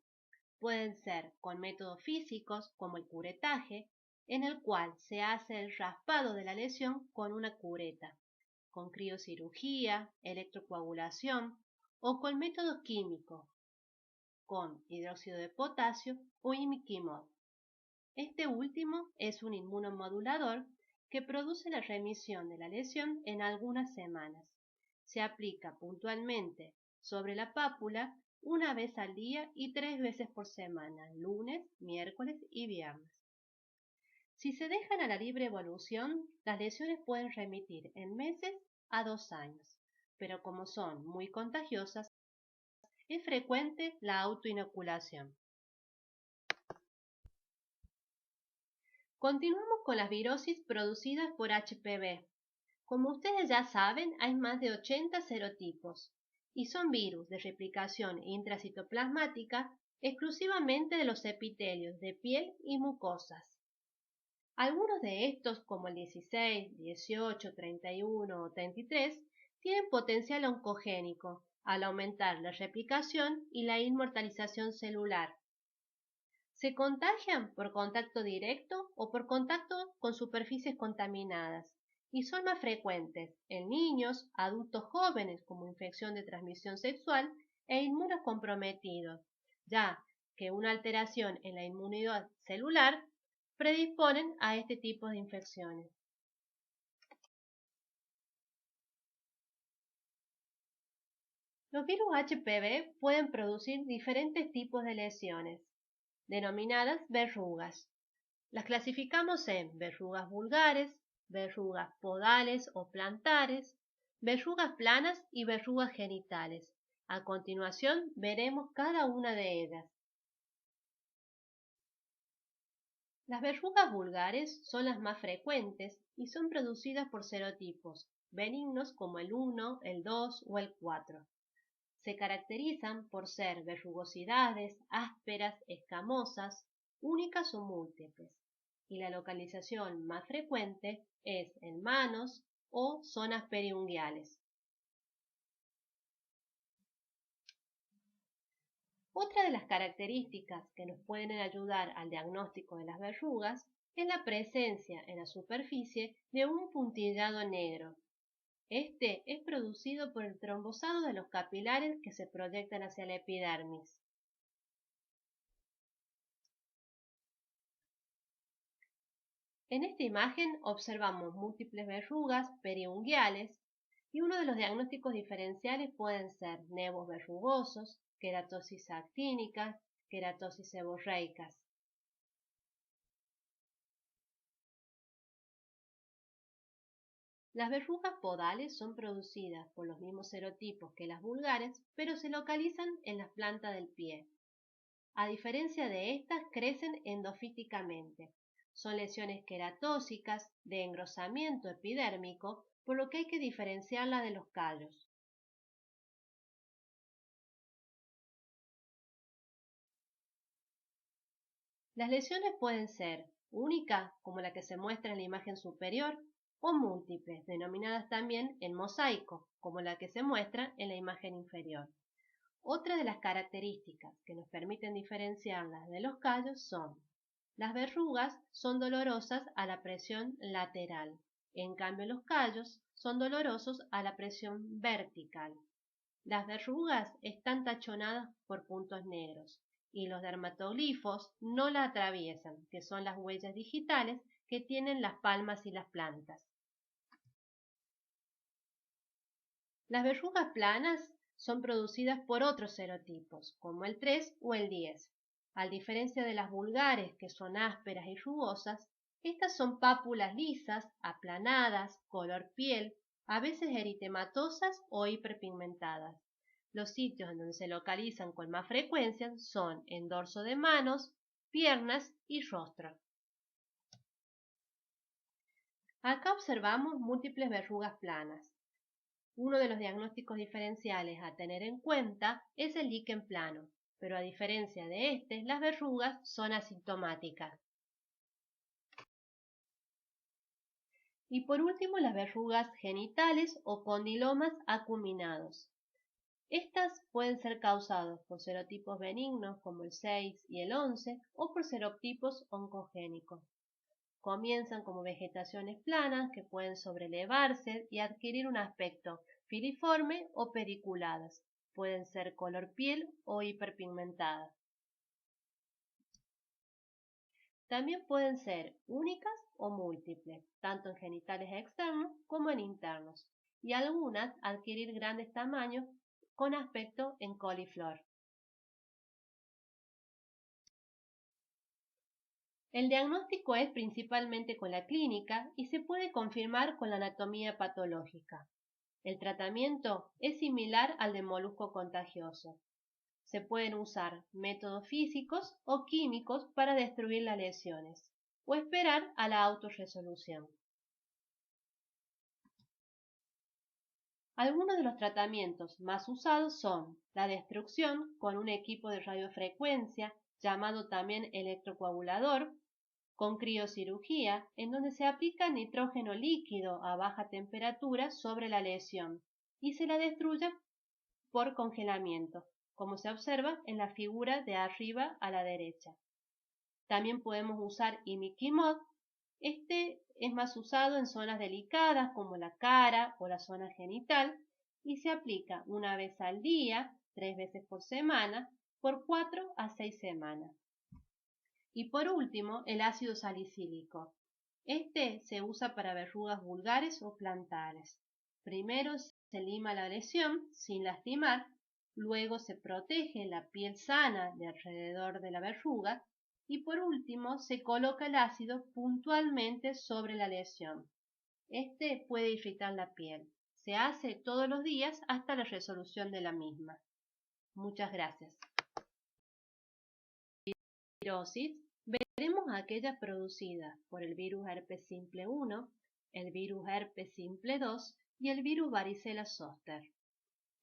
Pueden ser con métodos físicos como el curetaje, en el cual se hace el raspado de la lesión con una cureta, con criocirugía, electrocoagulación o con métodos químicos, con hidróxido de potasio o imiquimod. Este último es un inmunomodulador que produce la remisión de la lesión en algunas semanas. Se aplica puntualmente sobre la pápula una vez al día y 3 veces por semana, lunes, miércoles y viernes. Si se dejan a la libre evolución, las lesiones pueden remitir en meses a 2 años, pero como son muy contagiosas, es frecuente la autoinoculación. Continuamos con las virosis producidas por HPV. Como ustedes ya saben, hay más de 80 serotipos y son virus de replicación intracitoplasmática exclusivamente de los epitelios de piel y mucosas. Algunos de estos, como el 16, 18, 31 o 33, tienen potencial oncogénico al aumentar la replicación y la inmortalización celular. Se contagian por contacto directo o por contacto con superficies contaminadas y son más frecuentes en niños, adultos jóvenes como infección de transmisión sexual e inmunocomprometidos, ya que una alteración en la inmunidad celular predisponen a este tipo de infecciones. Los virus HPV pueden producir diferentes tipos de lesiones, denominadas verrugas. Las clasificamos en verrugas vulgares, verrugas podales o plantares, verrugas planas y verrugas genitales. A continuación veremos cada una de ellas. Las verrugas vulgares son las más frecuentes y son producidas por serotipos benignos como el 1, el 2 o el 4. Se caracterizan por ser verrugosidades ásperas, escamosas, únicas o múltiples, y la localización más frecuente es en manos o zonas periunguiales. Otra de las características que nos pueden ayudar al diagnóstico de las verrugas es la presencia en la superficie de un puntillado negro. Este es producido por el trombosado de los capilares que se proyectan hacia la epidermis. En esta imagen observamos múltiples verrugas periunguiales y uno de los diagnósticos diferenciales pueden ser nevos verrugosos, queratosis actínica, queratosis seborreicas. Las verrugas podales son producidas por los mismos serotipos que las vulgares, pero se localizan en las plantas del pie. A diferencia de estas, crecen endofíticamente. Son lesiones queratósicas de engrosamiento epidérmico, por lo que hay que diferenciarlas de los callos. Las lesiones pueden ser únicas, como la que se muestra en la imagen superior, o múltiples, denominadas también en mosaico, como la que se muestra en la imagen inferior. Otra de las características que nos permiten diferenciarlas de los callos son: las verrugas son dolorosas a la presión lateral, en cambio los callos son dolorosos a la presión vertical. Las verrugas están tachonadas por puntos negros y los dermatoglifos no la atraviesan, que son las huellas digitales que tienen las palmas y las plantas. Las verrugas planas son producidas por otros serotipos, como el 3 o el 10. A diferencia de las vulgares, que son ásperas y rugosas, estas son pápulas lisas, aplanadas, color piel, a veces eritematosas o hiperpigmentadas. Los sitios en donde se localizan con más frecuencia son en dorso de manos, piernas y rostro. Acá observamos múltiples verrugas planas. Uno de los diagnósticos diferenciales a tener en cuenta es el líquen plano, pero a diferencia de este, las verrugas son asintomáticas. Y por último, las verrugas genitales o condilomas acuminados. Estas pueden ser causadas por serotipos benignos como el 6 y el 11 o por serotipos oncogénicos. Comienzan como vegetaciones planas que pueden sobrelevarse y adquirir un aspecto filiforme o pediculadas. Pueden ser color piel o hiperpigmentadas. También pueden ser únicas o múltiples, tanto en genitales externos como en internos, y algunas adquirir grandes tamaños con aspecto en coliflor. El diagnóstico es principalmente con la clínica y se puede confirmar con la anatomía patológica. El tratamiento es similar al de molusco contagioso. Se pueden usar métodos físicos o químicos para destruir las lesiones o esperar a la autorresolución. Algunos de los tratamientos más usados son la destrucción con un equipo de radiofrecuencia llamado también electrocoagulador, con criocirugía, en donde se aplica nitrógeno líquido a baja temperatura sobre la lesión y se la destruye por congelamiento, como se observa en la figura de arriba a la derecha. También podemos usar imiquimod. Este es más usado en zonas delicadas como la cara o la zona genital y se aplica una vez al día, 3 veces por semana, por 4 a 6 semanas. Y por último, el ácido salicílico. Este se usa para verrugas vulgares o plantares. Primero se lima la lesión sin lastimar, luego se protege la piel sana de alrededor de la verruga y por último se coloca el ácido puntualmente sobre la lesión. Este puede irritar la piel. Se hace todos los días hasta la resolución de la misma. Muchas gracias. Veremos aquellas producidas por el virus herpes simple 1, el virus herpes simple 2 y el virus varicela zoster.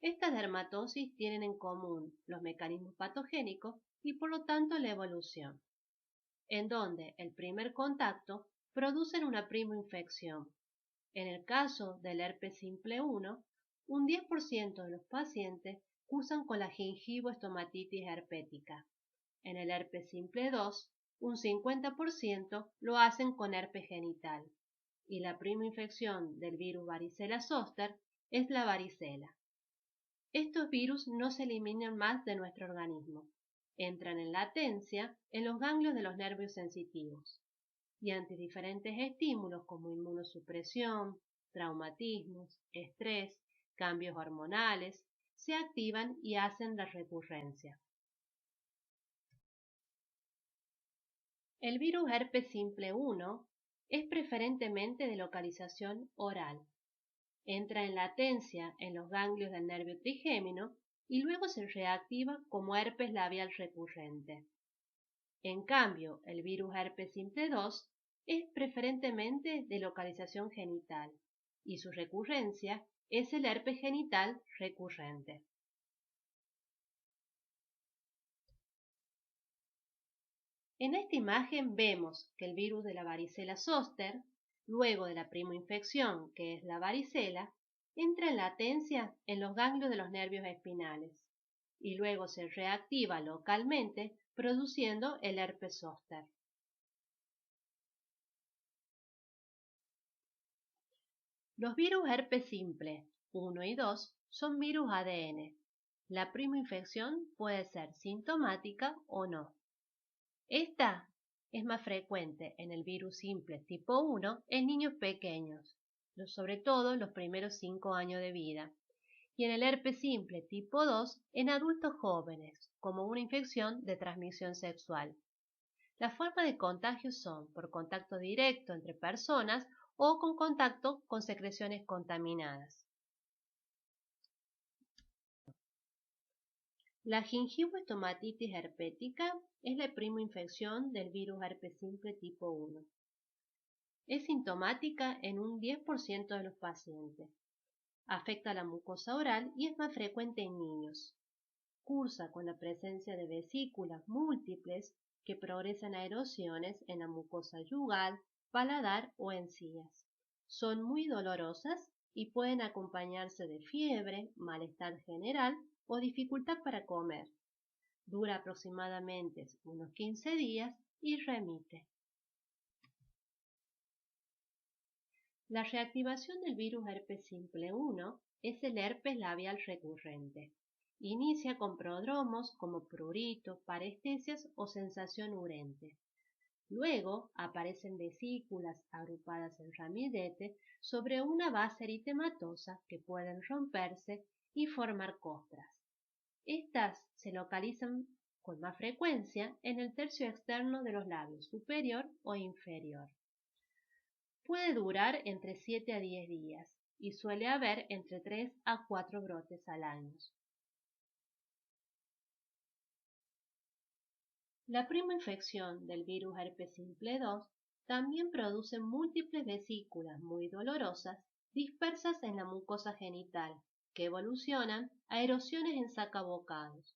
Estas dermatosis tienen en común los mecanismos patogénicos y por lo tanto la evolución, en donde el primer contacto producen una primoinfección. En el caso del herpes simple 1, un 10% de los pacientes cursan con la gingivoestomatitis herpética. En el herpes simple 2, un 50% lo hacen con herpes genital. Y la primoinfección del virus varicela zoster es la varicela. Estos virus no se eliminan más de nuestro organismo. Entran en latencia en los ganglios de los nervios sensitivos. y ante diferentes estímulos como inmunosupresión, traumatismos, estrés, cambios hormonales, se activan y hacen la recurrencia. El virus herpes simple 1 es preferentemente de localización oral. Entra en latencia en los ganglios del nervio trigémino y luego se reactiva como herpes labial recurrente. En cambio, el virus herpes simple 2 es preferentemente de localización genital y su recurrencia es el herpes genital recurrente. En esta imagen vemos que el virus de la varicela zoster, luego de la primoinfección, que es la varicela, entra en latencia en los ganglios de los nervios espinales y luego se reactiva localmente produciendo el herpes zóster. Los virus herpes simple 1 y 2 son virus ADN. La primoinfección puede ser sintomática o no. Esta es más frecuente en el virus simple tipo 1 en niños pequeños, sobre todo los primeros 5 años de vida, y en el herpes simple tipo 2 en adultos jóvenes, como una infección de transmisión sexual. Las formas de contagio son por contacto directo entre personas o con contacto con secreciones contaminadas. La gingivoestomatitis herpética es la primoinfección del virus herpes simple tipo 1. Es sintomática en un 10% de los pacientes. Afecta a la mucosa oral y es más frecuente en niños. Cursa con la presencia de vesículas múltiples que progresan a erosiones en la mucosa yugal, paladar o encías. Son muy dolorosas y pueden acompañarse de fiebre, malestar general o dificultad para comer. Dura aproximadamente unos 15 días y remite. La reactivación del virus herpes simple 1 es el herpes labial recurrente. Inicia con prodromos como pruritos, parestesias o sensación urente. Luego aparecen vesículas agrupadas en ramillete sobre una base eritematosa que pueden romperse y formar costras. Estas se localizan con más frecuencia en el tercio externo de los labios superior o inferior. Puede durar entre 7 a 10 días y suele haber entre 3 a 4 brotes al año. La primoinfección del virus herpes simple 2 también produce múltiples vesículas muy dolorosas dispersas en la mucosa genital que evolucionan a erosiones en sacabocados.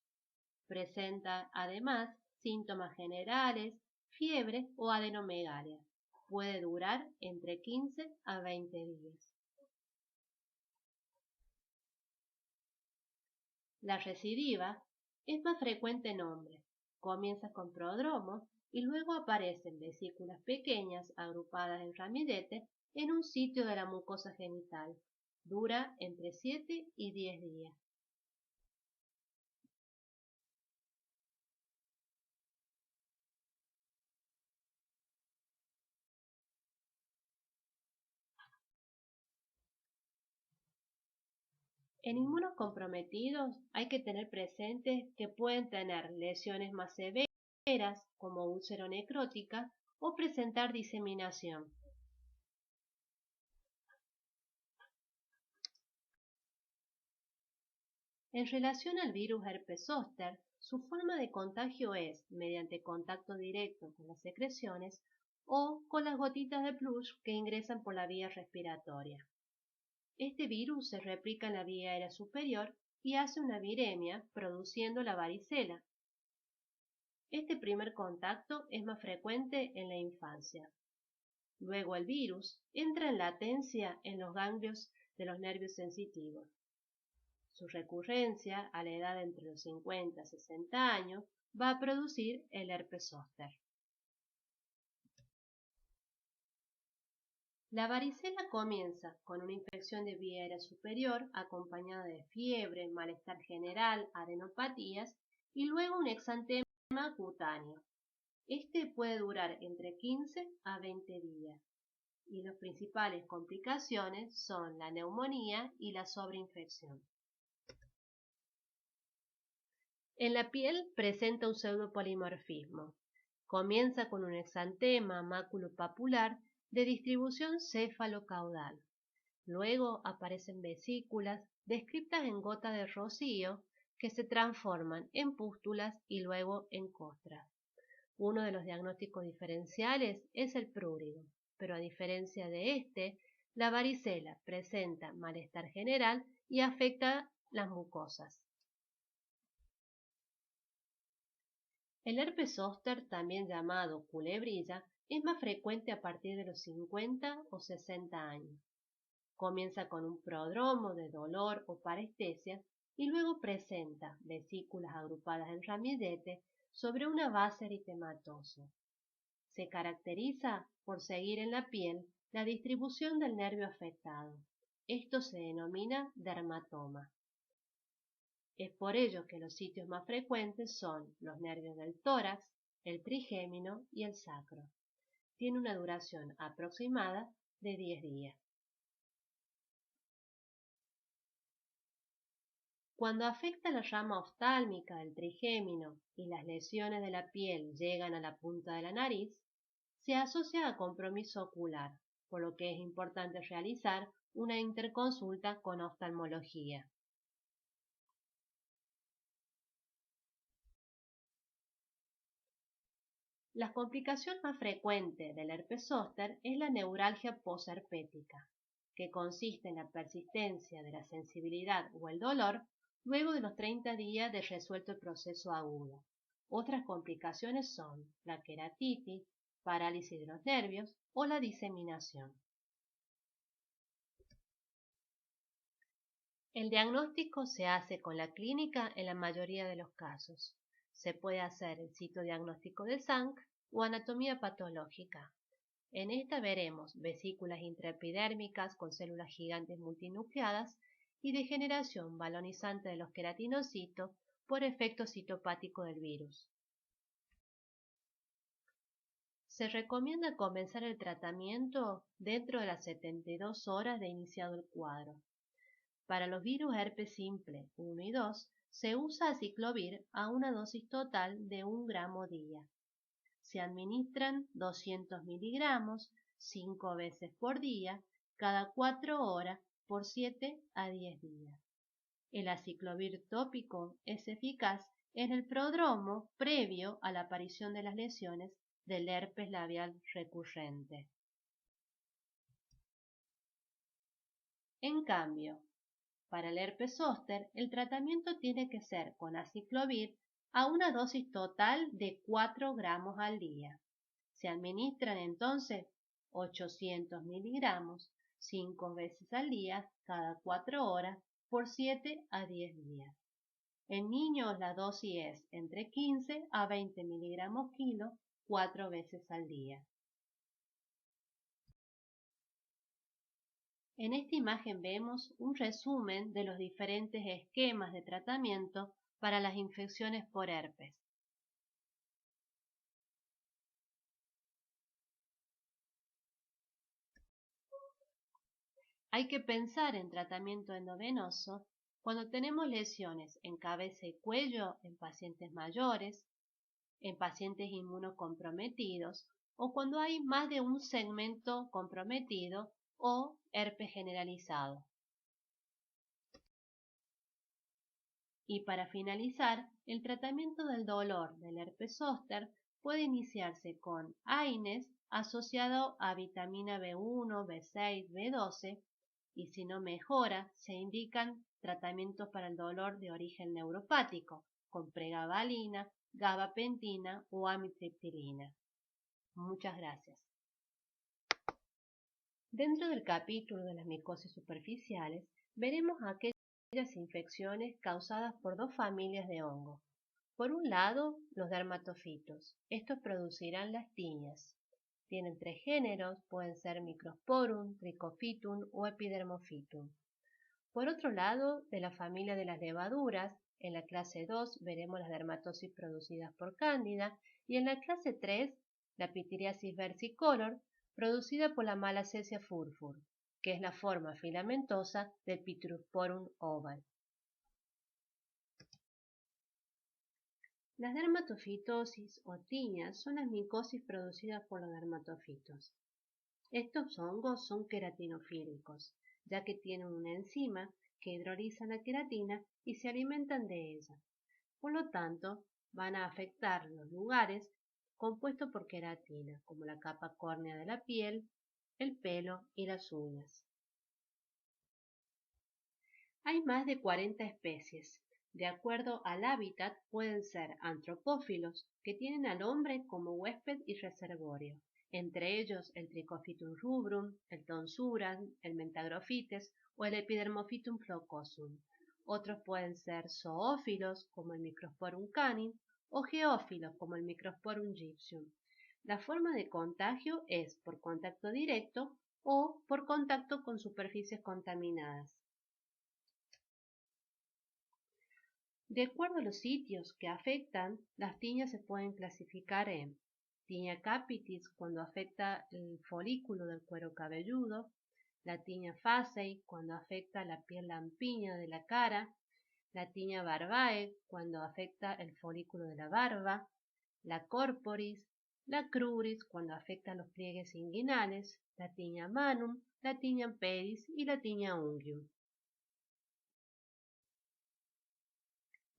Presenta además síntomas generales, fiebre o adenomegalia. Puede durar entre 15 a 20 días. La recidiva es más frecuente en hombres. Comienza con prodromos y luego aparecen vesículas pequeñas agrupadas en ramillete en un sitio de la mucosa genital. Dura entre 7 y 10 días. En inmunocomprometidos hay que tener presente que pueden tener lesiones más severas como úlcera necrótica o presentar diseminación. En relación al virus herpes zóster, su forma de contagio es mediante contacto directo con las secreciones o con las gotitas de plush que ingresan por la vía respiratoria. Este virus se replica en la vía aérea superior y hace una viremia, produciendo la varicela. Este primer contacto es más frecuente en la infancia. Luego el virus entra en latencia en los ganglios de los nervios sensitivos. Su recurrencia, a la edad de entre los 50 y 60 años, va a producir el herpes zóster. La varicela comienza con una infección de vía aérea superior acompañada de fiebre, malestar general, adenopatías y luego un exantema cutáneo. Este puede durar entre 15 a 20 días y las principales complicaciones son la neumonía y la sobreinfección. En la piel presenta un pseudopolimorfismo. Comienza con un exantema máculo-papular de distribución céfalo-caudal. Luego aparecen vesículas descritas en gotas de rocío que se transforman en pústulas y luego en costras. Uno de los diagnósticos diferenciales es el prurigo, pero a diferencia de este, la varicela presenta malestar general y afecta las mucosas. El herpes zóster, también llamado culebrilla, es más frecuente a partir de los 50 o 60 años. Comienza con un prodromo de dolor o parestesia y luego presenta vesículas agrupadas en ramillete sobre una base eritematosa. Se caracteriza por seguir en la piel la distribución del nervio afectado. Esto se denomina dermatoma. Es por ello que los sitios más frecuentes son los nervios del tórax, el trigémino y el sacro. Tiene una duración aproximada de 10 días. Cuando afecta la rama oftálmica del trigémino y las lesiones de la piel llegan a la punta de la nariz, se asocia a compromiso ocular, por lo que es importante realizar una interconsulta con oftalmología. La complicación más frecuente del herpes zóster es la neuralgia posherpética, que consiste en la persistencia de la sensibilidad o el dolor luego de los 30 días de resuelto el proceso agudo. Otras complicaciones son la queratitis, parálisis de los nervios o la diseminación. El diagnóstico se hace con la clínica en la mayoría de los casos. Se puede hacer el citodiagnóstico de Zank o anatomía patológica. En esta veremos vesículas intraepidérmicas con células gigantes multinucleadas y degeneración balonizante de los queratinocitos por efecto citopático del virus. Se recomienda comenzar el tratamiento dentro de las 72 horas de iniciado el cuadro. Para los virus herpes simple 1 y 2 se usa aciclovir a una dosis total de 1 gramo día. Se administran 200 miligramos 5 veces por día, cada 4 horas por 7 a 10 días. El aciclovir tópico es eficaz en el prodromo previo a la aparición de las lesiones del herpes labial recurrente. En cambio, para el herpes zóster, el tratamiento tiene que ser con aciclovir a una dosis total de 4 gramos al día. Se administran entonces 800 miligramos 5 veces al día, cada 4 horas, por 7 a 10 días. En niños la dosis es entre 15 a 20 miligramos kilo 4 veces al día. En esta imagen vemos un resumen de los diferentes esquemas de tratamiento para las infecciones por herpes. Hay que pensar en tratamiento endovenoso cuando tenemos lesiones en cabeza y cuello en pacientes mayores, en pacientes inmunocomprometidos o cuando hay más de un segmento comprometido o herpes generalizado. Y para finalizar, el tratamiento del dolor del herpes zóster puede iniciarse con AINES asociado a vitamina B1, B6, B12 y si no mejora, se indican tratamientos para el dolor de origen neuropático con pregabalina, gabapentina o amitriptilina. Muchas gracias. Dentro del capítulo de las micosis superficiales, veremos aquellas infecciones causadas por dos familias de hongos. Por un lado, los dermatofitos. Estos producirán las tiñas. Tienen 3 géneros, pueden ser Microsporum, Trichophytum o Epidermophytum. Por otro lado, de la familia de las levaduras, En la clase 2 veremos las dermatosis producidas por cándida y en la clase 3 la pitiriasis versicolor producida por la Malassezia furfur, que es la forma filamentosa del Pityrosporum oval. Las dermatofitosis o tiñas son las micosis producidas por los dermatofitos. Estos hongos son queratinofílicos, ya que tienen una enzima que hidroliza la queratina y se alimentan de ella. Por lo tanto, van a afectar los lugares compuestos por queratina, como la capa córnea de la piel, el pelo y las uñas. Hay más de 40 especies. De acuerdo al hábitat, pueden ser antropófilos, que tienen al hombre como huésped y reservorio, entre ellos el Trichophytum rubrum, el Tonsuran, el Mentagrofites o el Epidermophytum flocosum. Otros pueden ser zoófilos, como el Microsporum canin, o geófilos, como el Microsporum gypsum. La forma de contagio es por contacto directo o por contacto con superficies contaminadas. De acuerdo a los sitios que afectan, las tiñas se pueden clasificar en tiña capitis cuando afecta el folículo del cuero cabelludo, la tiña facei cuando afecta la piel lampiña de la cara, la tiña barbae cuando afecta el folículo de la barba, la corporis, la cruris cuando afecta los pliegues inguinales, la tiña manum, la tiña pedis y la tiña unguium.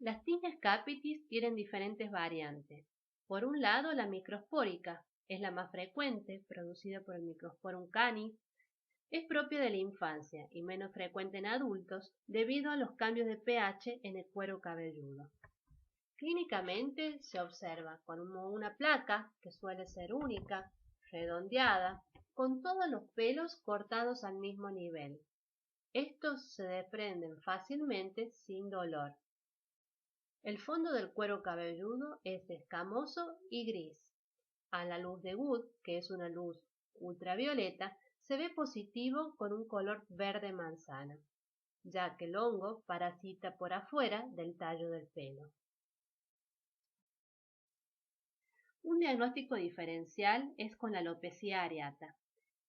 Las tiñas capitis tienen diferentes variantes. Por un lado, la microspórica es la más frecuente, producida por el Microsporum canis. Es propia de la infancia y menos frecuente en adultos debido a los cambios de pH en el cuero cabelludo. Clínicamente se observa como una placa que suele ser única, redondeada, con todos los pelos cortados al mismo nivel. Estos se desprenden fácilmente sin dolor. El fondo del cuero cabelludo es escamoso y gris. A la luz de Wood, que es una luz ultravioleta, se ve positivo con un color verde manzana, ya que el hongo parasita por afuera del tallo del pelo. Un diagnóstico diferencial es con la alopecia areata.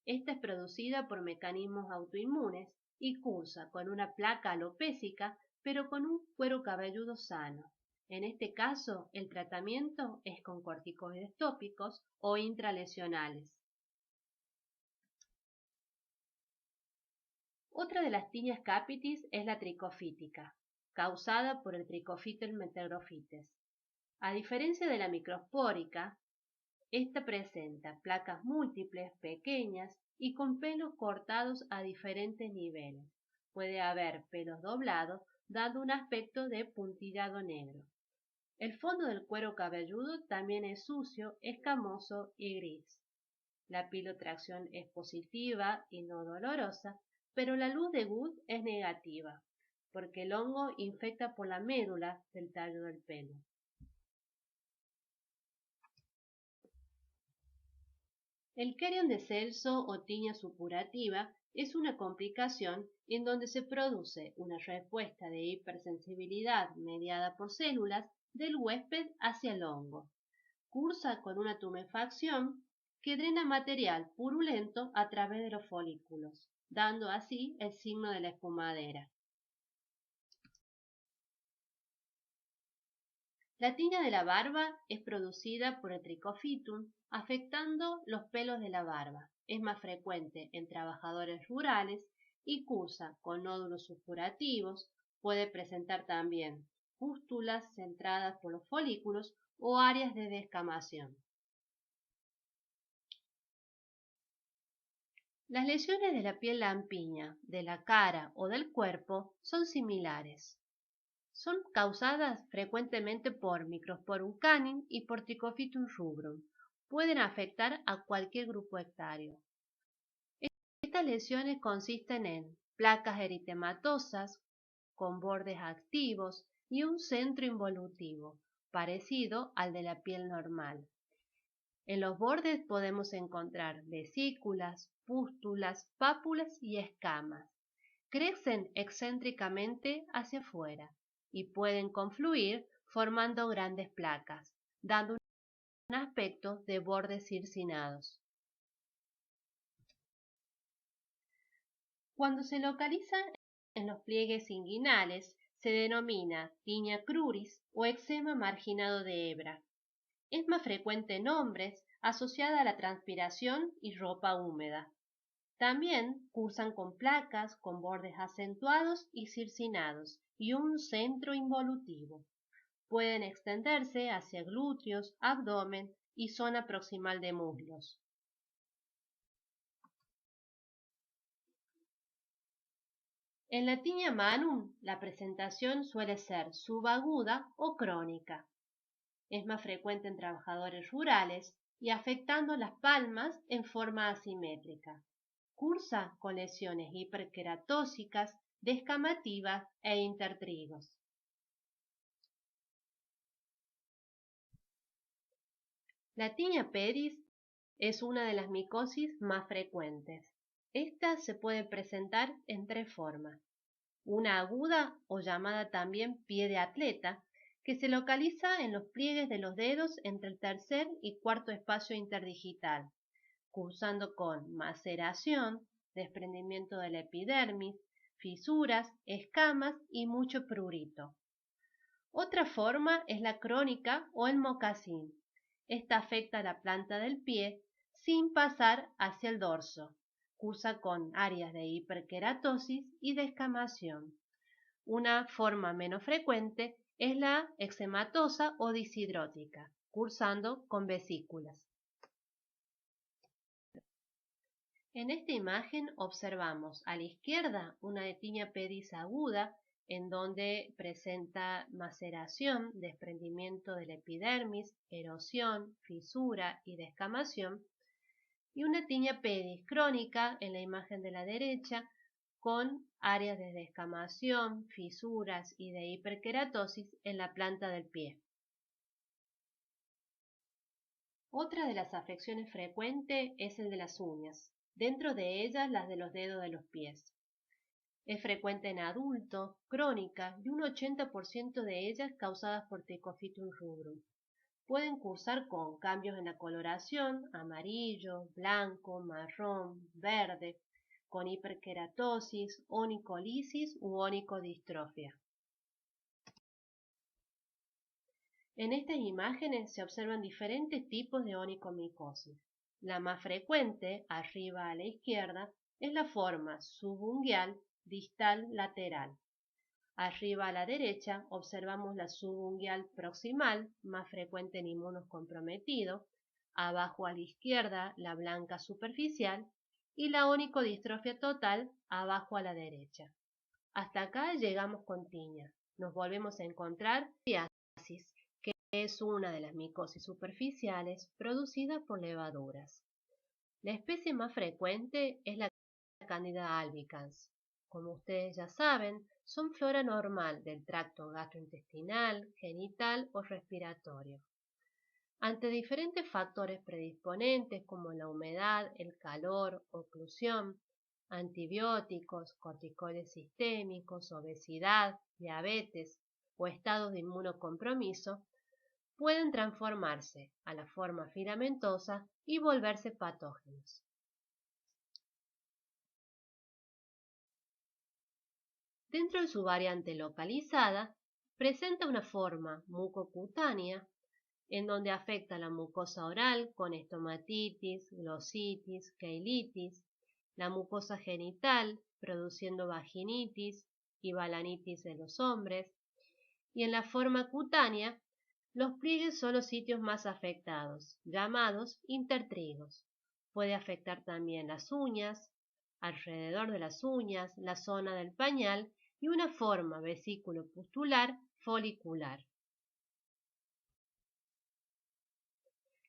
Esta es producida por mecanismos autoinmunes y cursa con una placa alopécica, pero con un cuero cabelludo sano. En este caso, el tratamiento es con corticoides tópicos o intralesionales. Otra de las tiñas capitis es la tricofítica, causada por el Trichophytum mentagrofites. A diferencia de la microspórica, esta presenta placas múltiples, pequeñas y con pelos cortados a diferentes niveles. Puede haber pelos doblados, dando un aspecto de puntillado negro. El fondo del cuero cabelludo también es sucio, escamoso y gris. La pilotracción es positiva y no dolorosa, pero la luz de Wood es negativa, porque el hongo infecta por la médula del tallo del pelo. El carión de Celso o tiña supurativa es una complicación en donde se produce una respuesta de hipersensibilidad mediada por células del huésped hacia el hongo. Cursa con una tumefacción que drena material purulento a través de los folículos, dando así el signo de la espumadera. La tiña de la barba es producida por el Trichophytum, afectando los pelos de la barba. Es más frecuente en trabajadores rurales y cursa con nódulos supurativos. Puede presentar también pústulas centradas por los folículos o áreas de descamación. Las lesiones de la piel lampiña, de la cara o del cuerpo son similares. Son causadas frecuentemente por Microsporum canin y por Trichophytum rubrum. Pueden afectar a cualquier grupo etario. Estas lesiones consisten en placas eritematosas con bordes activos y un centro involutivo, parecido al de la piel normal. En los bordes podemos encontrar vesículas, pústulas, pápulas y escamas. Crecen excéntricamente hacia afuera y pueden confluir formando grandes placas, dando un aspecto de bordes circinados. Cuando se localiza en los pliegues inguinales, se denomina tiña cruris o eczema marginado de hebra. Es más frecuente en hombres, asociada a la transpiración y ropa húmeda. También cursan con placas con bordes acentuados y circinados y un centro involutivo. Pueden extenderse hacia glúteos, abdomen y zona proximal de muslos. En la tiña manum, la presentación suele ser subaguda o crónica. Es más frecuente en trabajadores rurales y afectando las palmas en forma asimétrica. Cursa con lesiones hiperqueratósicas, descamativas e intertrigos. La tiña pedis es una de las micosis más frecuentes. Esta se puede presentar en tres formas. Una aguda o llamada también pie de atleta, que se localiza en los pliegues de los dedos entre el tercer y cuarto espacio interdigital, cursando con maceración, desprendimiento de la epidermis, fisuras, escamas y mucho prurito. Otra forma es la crónica o el mocasín. Esta afecta a la planta del pie sin pasar hacia el dorso. Cursa con áreas de hiperkeratosis y descamación. Una forma menos frecuente es la eczematosa o disidrótica, cursando con vesículas. En esta imagen observamos a la izquierda una tiña pedis aguda en donde presenta maceración, desprendimiento de la epidermis, erosión, fisura y descamación, y una tiña pedis crónica en la imagen de la derecha con áreas de descamación, fisuras y de hiperkeratosis en la planta del pie. Otra de las afecciones frecuentes es el de las uñas, dentro de ellas las de los dedos de los pies. Es frecuente en adultos, crónica y un 80% de ellas causadas por Trichofitum rubrum. Pueden cursar con cambios en la coloración, amarillo, blanco, marrón, verde, con hiperkeratosis, onicolisis u onicodistrofia. En estas imágenes se observan diferentes tipos de onicomicosis. La más frecuente, arriba a la izquierda, es la forma subungual distal lateral. Arriba a la derecha observamos la subungual proximal, más frecuente en inmunocomprometidos. Abajo a la izquierda la blanca superficial y la onicodistrofia total abajo a la derecha. Hasta acá llegamos con tiña. Nos volvemos a encontrar psoriasis, que es una de las micosis superficiales producidas por levaduras. La especie más frecuente es la Candida albicans. Como ustedes ya saben, son flora normal del tracto gastrointestinal, genital o respiratorio. Ante diferentes factores predisponentes como la humedad, el calor, oclusión, antibióticos, corticoides sistémicos, obesidad, diabetes o estados de inmunocompromiso, pueden transformarse a la forma filamentosa y volverse patógenos. Dentro de su variante localizada, presenta una forma mucocutánea en donde afecta la mucosa oral con estomatitis, glositis, queilitis, la mucosa genital produciendo vaginitis y balanitis de los hombres, y en la forma cutánea, los pliegues son los sitios más afectados, llamados intertrigos. Puede afectar también las uñas, alrededor de las uñas, la zona del pañal y una forma vesículo pustular folicular.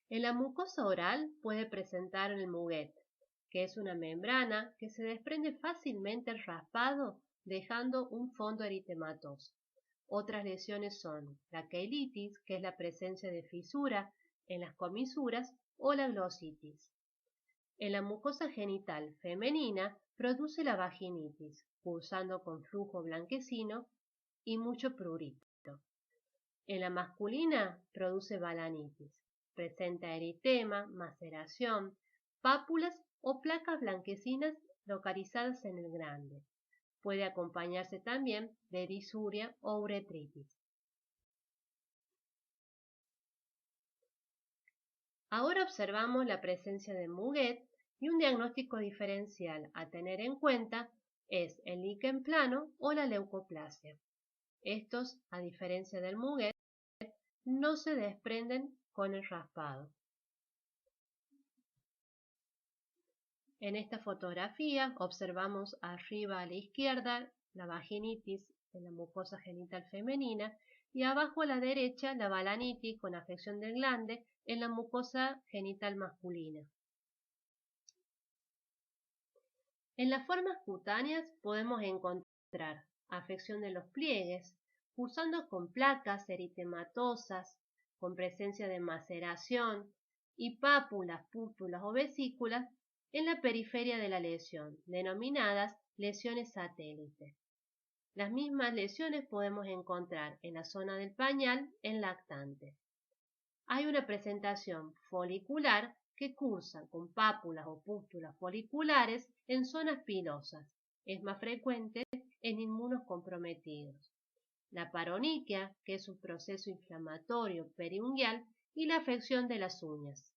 En la mucosa oral puede presentar el muguet, que es una membrana que se desprende fácilmente al raspado dejando un fondo eritematoso. Otras lesiones son la queilitis, que es la presencia de fisura en las comisuras, o la glositis. En la mucosa genital femenina produce la vaginitis, cursando con flujo blanquecino y mucho prurito. En la masculina produce balanitis. Presenta eritema, maceración, pápulas o placas blanquecinas localizadas en el glande. Puede acompañarse también de disuria o uretritis. Ahora observamos la presencia de Muguet y un diagnóstico diferencial a tener en cuenta es el líquen plano o la leucoplasia. Estos, a diferencia del Muguet, no se desprenden con el raspado. En esta fotografía observamos arriba a la izquierda la vaginitis en la mucosa genital femenina y abajo a la derecha la balanitis con afección del glande en la mucosa genital masculina. En las formas cutáneas podemos encontrar afección de los pliegues, cursando con placas eritematosas, con presencia de maceración y pápulas, pústulas o vesículas en la periferia de la lesión, denominadas lesiones satélites. Las mismas lesiones podemos encontrar en la zona del pañal en lactantes. Hay una presentación folicular que cursa con pápulas o pústulas foliculares en zonas pilosas. Es más frecuente en inmunocomprometidos. La paroniquia, que es un proceso inflamatorio periungual, y la afección de las uñas.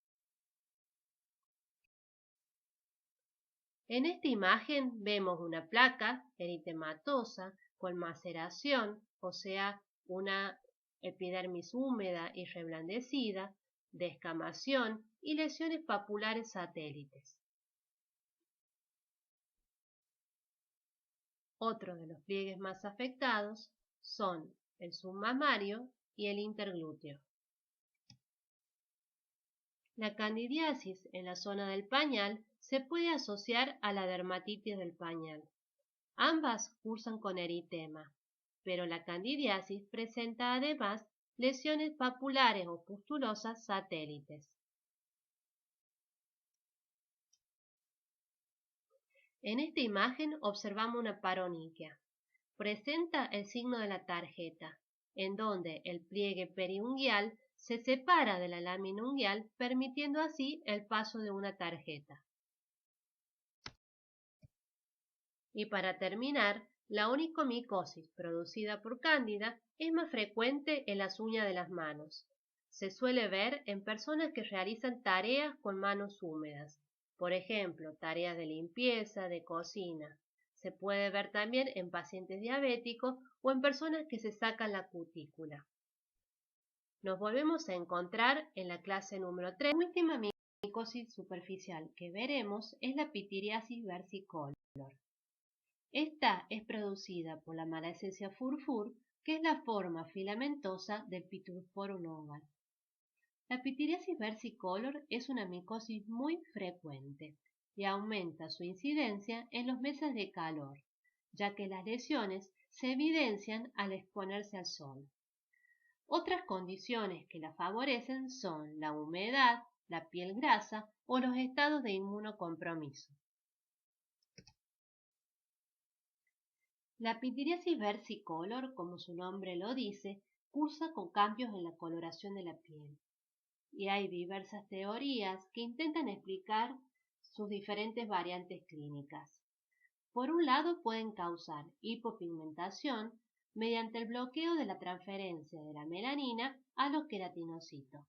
En esta imagen vemos una placa eritematosa con maceración, o sea, una epidermis húmeda y reblandecida, descamación y lesiones papulares satélites. Otro de los pliegues más afectados son el submamario y el interglúteo. La candidiasis en la zona del pañal se puede asociar a la dermatitis del pañal. Ambas cursan con eritema, pero la candidiasis presenta además lesiones papulares o pustulosas satélites. En esta imagen observamos una paroniquia. Presenta el signo de la tarjeta, en donde el pliegue periungual se separa de la lámina unguial, permitiendo así el paso de una tarjeta. Y para terminar, la onicomicosis producida por cándida es más frecuente en las uñas de las manos. Se suele ver en personas que realizan tareas con manos húmedas, por ejemplo, tareas de limpieza, de cocina. Se puede ver también en pacientes diabéticos o en personas que se sacan la cutícula. Nos volvemos a encontrar en la clase número 3. La última micosis superficial que veremos es la pitiriasis versicolor. Esta es producida por la Malassezia furfur, que es la forma filamentosa del Pittosporum oval. La pitiriasis versicolor es una micosis muy frecuente y aumenta su incidencia en los meses de calor, ya que las lesiones se evidencian al exponerse al sol. Otras condiciones que la favorecen son la humedad, la piel grasa o los estados de inmunocompromiso. La pitiriasis versicolor, como su nombre lo dice, cursa con cambios en la coloración de la piel. Y hay diversas teorías que intentan explicar sus diferentes variantes clínicas. Por un lado, pueden causar hipopigmentación mediante el bloqueo de la transferencia de la melanina a los queratinocitos.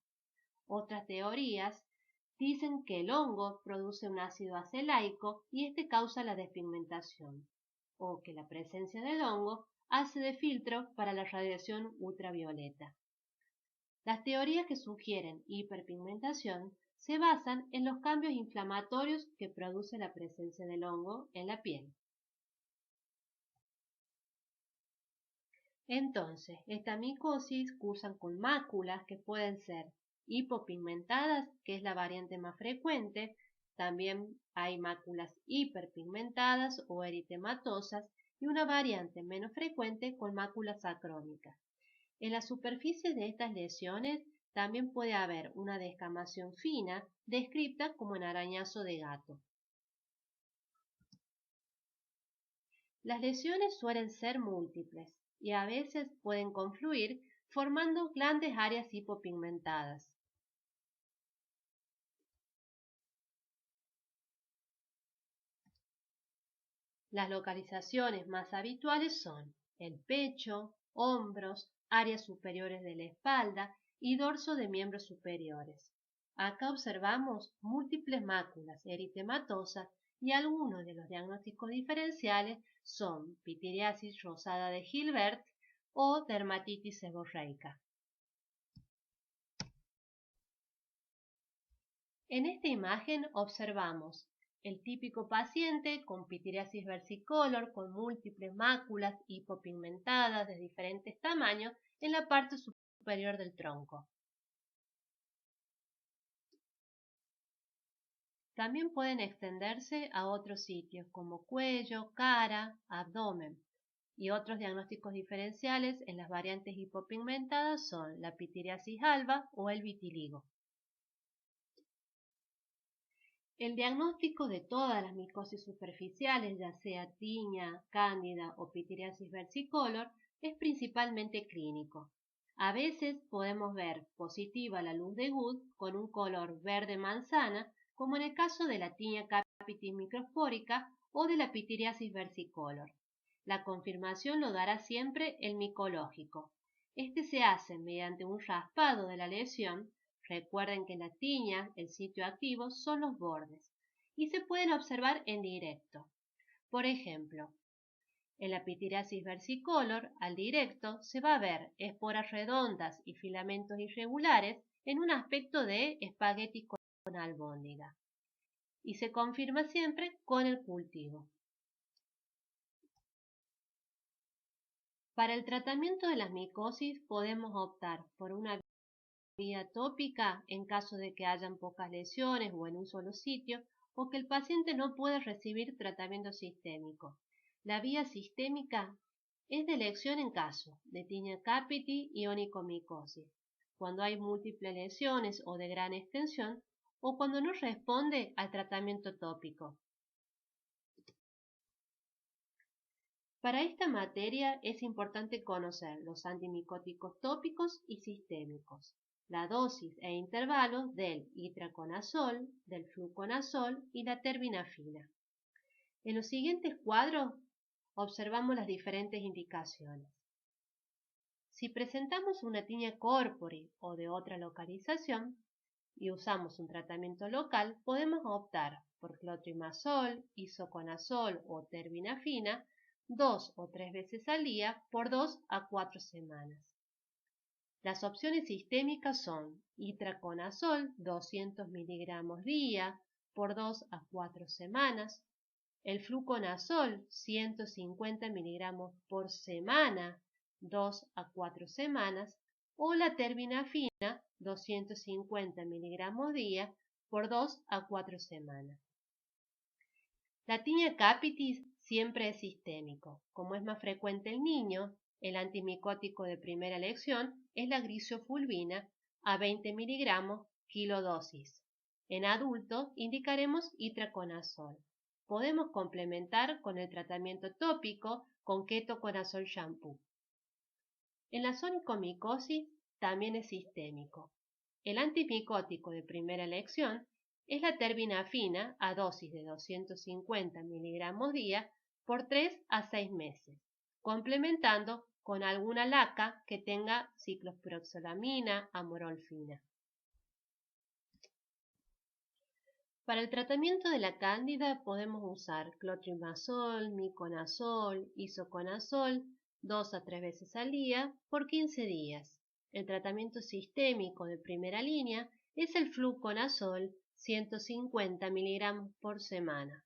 Otras teorías dicen que el hongo produce un ácido acelaico y este causa la despigmentación, o que la presencia del hongo hace de filtro para la radiación ultravioleta. Las teorías que sugieren hiperpigmentación se basan en los cambios inflamatorios que produce la presencia del hongo en la piel. Entonces, esta micosis cursan con máculas que pueden ser hipopigmentadas, que es la variante más frecuente. También hay máculas hiperpigmentadas o eritematosas y una variante menos frecuente con máculas acrónicas. En la superficie de estas lesiones también puede haber una descamación fina descrita como en arañazo de gato. Las lesiones suelen ser múltiples y a veces pueden confluir formando grandes áreas hipopigmentadas. Las localizaciones más habituales son el pecho, hombros, áreas superiores de la espalda y dorso de miembros superiores. Acá observamos múltiples máculas eritematosas y algunos de los diagnósticos diferenciales son pitiriasis rosada de Gilbert o dermatitis seborreica. En esta imagen observamos el típico paciente con pitiriasis versicolor con múltiples máculas hipopigmentadas de diferentes tamaños en la parte superior del tronco. También pueden extenderse a otros sitios como cuello, cara, abdomen. Y otros diagnósticos diferenciales en las variantes hipopigmentadas son la pitiriasis alba o el vitiligo. El diagnóstico de todas las micosis superficiales, ya sea tiña, cándida o pitiriasis versicolor, es principalmente clínico. A veces podemos ver positiva la luz de Good con un color verde manzana, como en el caso de la tiña capitis microspórica o de la pitiriasis versicolor. La confirmación lo dará siempre el micológico. Este se hace mediante un raspado de la lesión. Recuerden que en la tiña el sitio activo son los bordes y se pueden observar en directo. Por ejemplo, en la pitiriasis versicolor, al directo se va a ver esporas redondas y filamentos irregulares en un aspecto de espagueti con albóndiga y se confirma siempre con el cultivo. Para el tratamiento de las micosis podemos optar por una vía tópica en caso de que hayan pocas lesiones o en un solo sitio o que el paciente no pueda recibir tratamiento sistémico. La vía sistémica es de elección en caso de tiña capiti y onicomicosis, cuando hay múltiples lesiones o de gran extensión o cuando no responde al tratamiento tópico. Para esta materia es importante conocer los antimicóticos tópicos y sistémicos, la dosis e intervalos del itraconazol, del fluconazol y la terbinafina. En los siguientes cuadros observamos las diferentes indicaciones. Si presentamos una tiña corpore o de otra localización y usamos un tratamiento local, podemos optar por clotrimazol, isoconazol o terbinafina 2 o 3 veces al día por 2 a 4 semanas. Las opciones sistémicas son itraconazol 200 miligramos día por 2 a 4 semanas, el fluconazol 150 miligramos por semana 2 a 4 semanas o la terbinafina 250 miligramos día por 2 a 4 semanas. La tiña capitis siempre es sistémico. Como es más frecuente el niño, el antimicótico de primera elección es la grisofulvina a 20 miligramos kilodosis. En adultos indicaremos itraconazol. Podemos complementar con el tratamiento tópico con ketoconazol shampoo. En la onicomicosis también es sistémico. El antimicótico de primera elección es la terbinafina a dosis de 250 miligramos día por 3 a 6 meses, complementando con alguna laca que tenga ciclospiroxolamina, amorolfina. Para el tratamiento de la cándida podemos usar clotrimazol, miconazol, isoconazol 2 a 3 veces al día por 15 días. El tratamiento sistémico de primera línea es el fluconazol 150 miligramos por semana.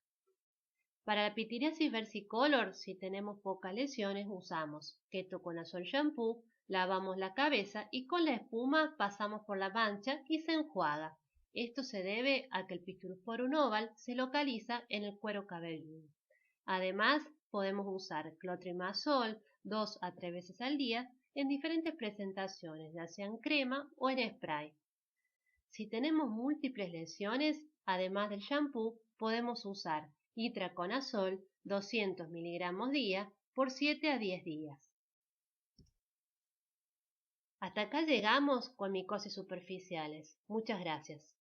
Para la pitiriasis versicolor, si tenemos pocas lesiones, usamos ketoconazol shampoo, lavamos la cabeza y con la espuma pasamos por la mancha y se enjuaga. Esto se debe a que el Pittosporum oval se localiza en el cuero cabelludo. Además, podemos usar clotrimazol 2 a 3 veces al día en diferentes presentaciones, ya sea en crema o en spray. Si tenemos múltiples lesiones, además del shampoo, podemos usar itraconazol 200 miligramos día por 7 a 10 días. Hasta acá llegamos con micosis superficiales. Muchas gracias.